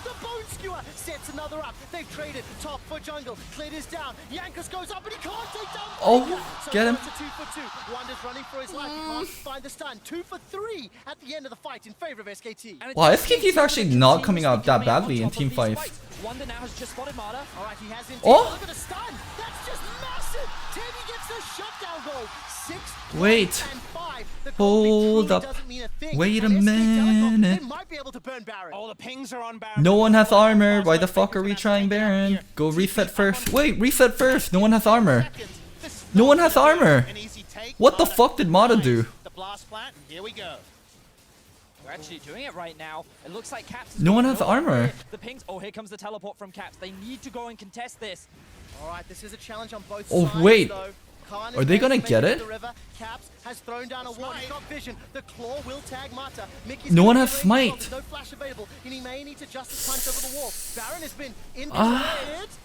The Bone Skewer sets another up. They've traded top for jungle. Cletus down. Yankus goes up, but he can't take down. Oh, get him. It's a 2 for 2. Wonder's running for his life. He can't find the stun. 2 for 3 at the end of the fight in favor of SKT. Wow, SKT is actually not coming out that badly in team fights. Wonder now has just spotted Mata. All right, he has indeed. Oh! Look at the stun. That's just massive. Teddy gets the shutdown goal. 6 Wait. and 5. The Hold up. doesn't mean a thing. Wait a And SK Telecom, minute. They might be able to burn Baron. Oh, the pings are on Baron. No one has armor. Why the fuck are we trying Baron? Go reset first. Wait, reset first. No one has armor. No one has armor. What the fuck did Mata do? The blast plant, and here we go. We're actually doing it right now. It looks like Caps. No one has armor. The pings. Oh, here comes the teleport from Caps. They need to go and contest this. All right, this is a challenge on both Oh, sides. wait. Though. Khan Are is they gonna making get to it? the river. Caps has thrown down a ward. He's got vision. The claw will tag Mata. Mickey's No one gonna has get ready. smite. There's no flash available, and he may need to justice punch over the wall. Baron has been indisposed.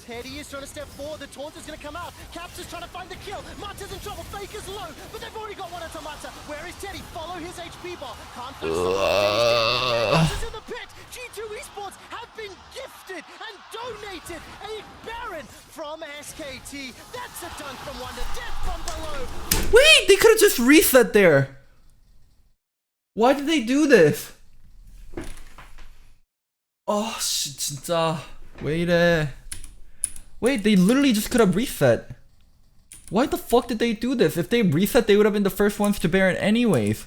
Teddy is trying to step forward. The taunt is going to come out. Caps is trying to find the kill. Mata's in trouble. Faker's low, but they've already got one onto Mata. Where is Teddy? Follow his HP bar. Can't flash Mata's in the pit. G2 Esports have been gifted and donated a Baron from SKT. That's a dunk from Wonder. Death from below. Wait, they could have just reset there. Why did they do this? Oh, 진짜. Wait, they literally just could have reset. Why the fuck did they do this? If they reset, they would have been the first ones to Baron anyways.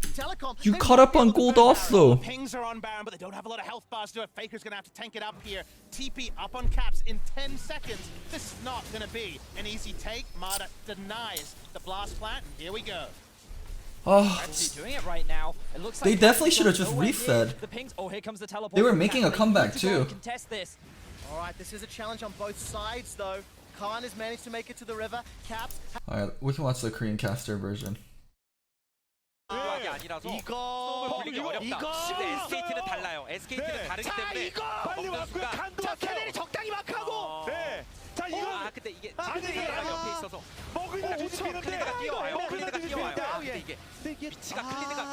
Telecom You They caught might up be on able to gold burn also. Baron. Pings are on Baron, but they don't have a lot of health bars to do it. Faker's gonna have to tank it up here. TP up on Caps in 10 seconds. This is not gonna be an easy take. Mada denies the blast plant, and here we go. Oh, Actually doing it right now. It looks They like definitely Pike's should have got just nowhere near reset. The pings. Oh, here comes the teleport. They were making a They comeback need to go and too. Contest this. All right, this is a challenge on both sides, though. Khan has managed to make it to the river. Caps. Alright, we can watch the Korean caster version. 게 아니라서 이거. 풀리기 어렵다. 근데 SKT는 달라요. SKT는 다르기 때문에 빨리 먹는 왔고요. 순간 칸도 왔어요. 캐넬이 적당히 마크하고. 네. 자, 이거 근데 이게 근데 이게 클리드가 옆에 있어서 먹으니까 뒤집히는데. 클리드가 뛰어와요. 이거 클리드가 뛰어와요. 뒤집히는데. 근데 이게 위치가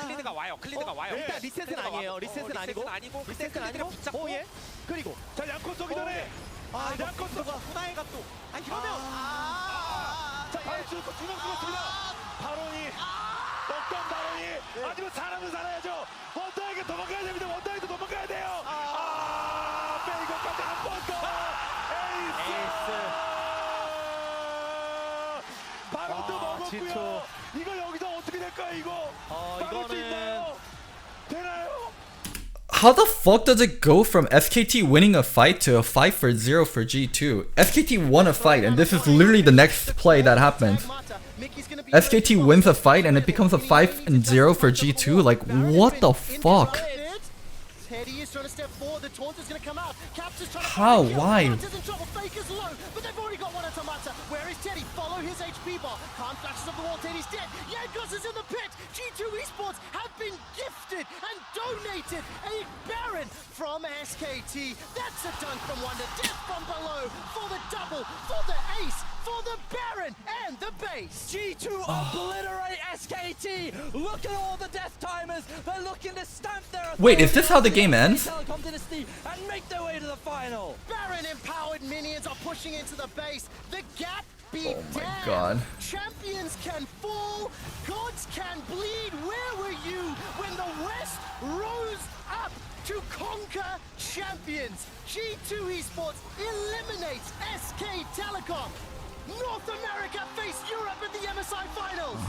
클리드가 와요. 클리드가 와요. 일단 리셋은 아니에요. 리셋은 아니고. 근데 클리드가 붙잡고 예. 그리고 자, 양코 쏘기 전에. 양코 쏘가 후나이가 또 이러면 자, 바로 죽고 두명 죽었습니다. 바론이 먹던 바론이 하지만 사람은 살아야죠. 원더에게 도망가야 됩니다. 원더에게 도망가야 돼요. 빼이거까지 한 번 더. 에이스. 바론도 먹었고요. 이거 여기서 어떻게 될까요? 이거 막을 수 있나요? 되나요? How the fuck does it go from SKT winning a fight to a 5-0 for G2? SKT won a fight and this is literally the next play that happens. SKT wins a fight and it becomes a 5-0 for G2? Like, what the fuck? Teddy is trying to step forward. The taunt is going to come out. Caps is trying to How? find a kill. Why? Mata's in trouble. Faker's low, but they've already got one at Mata. Where is Teddy? Follow his HP bar. Khan flashes up the wall. Teddy's dead. Yankos is in the pit. G2 Esports have been gifted and donated a Baron from SKT. That's a dunk from Wonder. Death from below for the double, for the ace, for the Baron and the base. G2 obliterate SKT. Look at all the death timers. They're looking to stamp their Wait, is this how the game ends? Telecom Dynasty and make their way to the final. Baron empowered minions are pushing into the base. The gap be Oh my damned. god. Champions can fall, gods can bleed. Where were you when the West rose up to conquer champions? G2 Esports eliminates SK Telecom. North America face Europe at the MSI Finals.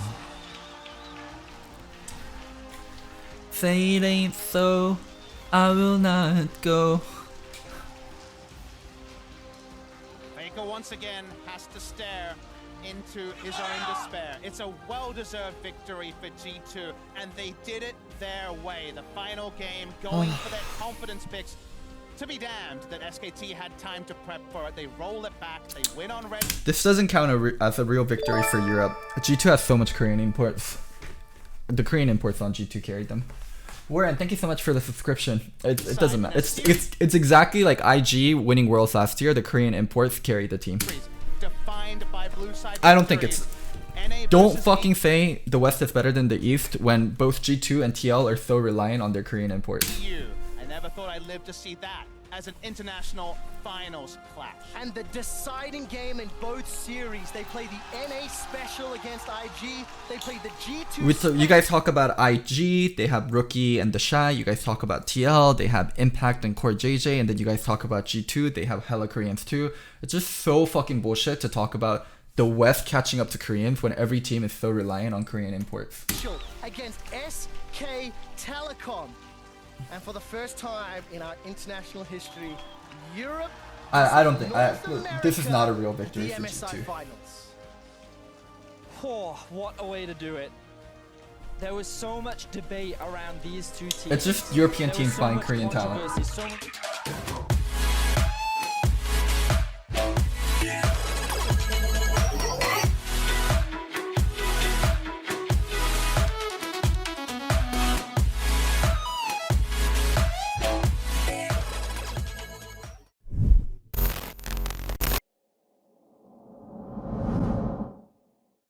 Say it ain't so, I will not go. Faker once again has to stare into his own despair. It's a well-deserved victory for G2, and they did it their way. The final game going for their confidence picks. To be damned that SKT had time to prep for it. They roll it back, they win on red. This doesn't count as a real victory for Europe. G2 has so much Korean imports. The Korean imports on G2 carried them. Warren, thank you so much for the subscription. It doesn't matter. It's exactly like IG winning Worlds last year. The Korean imports carried the team. Defined by blue side I don't think victories. it's... NA Don't versus fucking say the West is better than the East when both G2 and TL are so reliant on their Korean imports. EU. I never thought I'd live to see that as an international finals clash. And the deciding game in both series, they play the NA special against IG. They play the G2. You guys talk about IG, they have Rookie and the Shy. You guys talk about TL, they have Impact and Core JJ. And then you guys talk about G2, they have hella Koreans too. It's just so fucking bullshit to talk about the West catching up to Koreans when every team is so reliant on Korean imports. Against SK Telecom. And for the first time in our international history, Europe. I don't think North this is not a America, real victory the for MSI G2. Finals. Oh, what a way to do it. There was so much debate around these two teams. It's just European There was teams so buying much Korean talent. controversy, so much-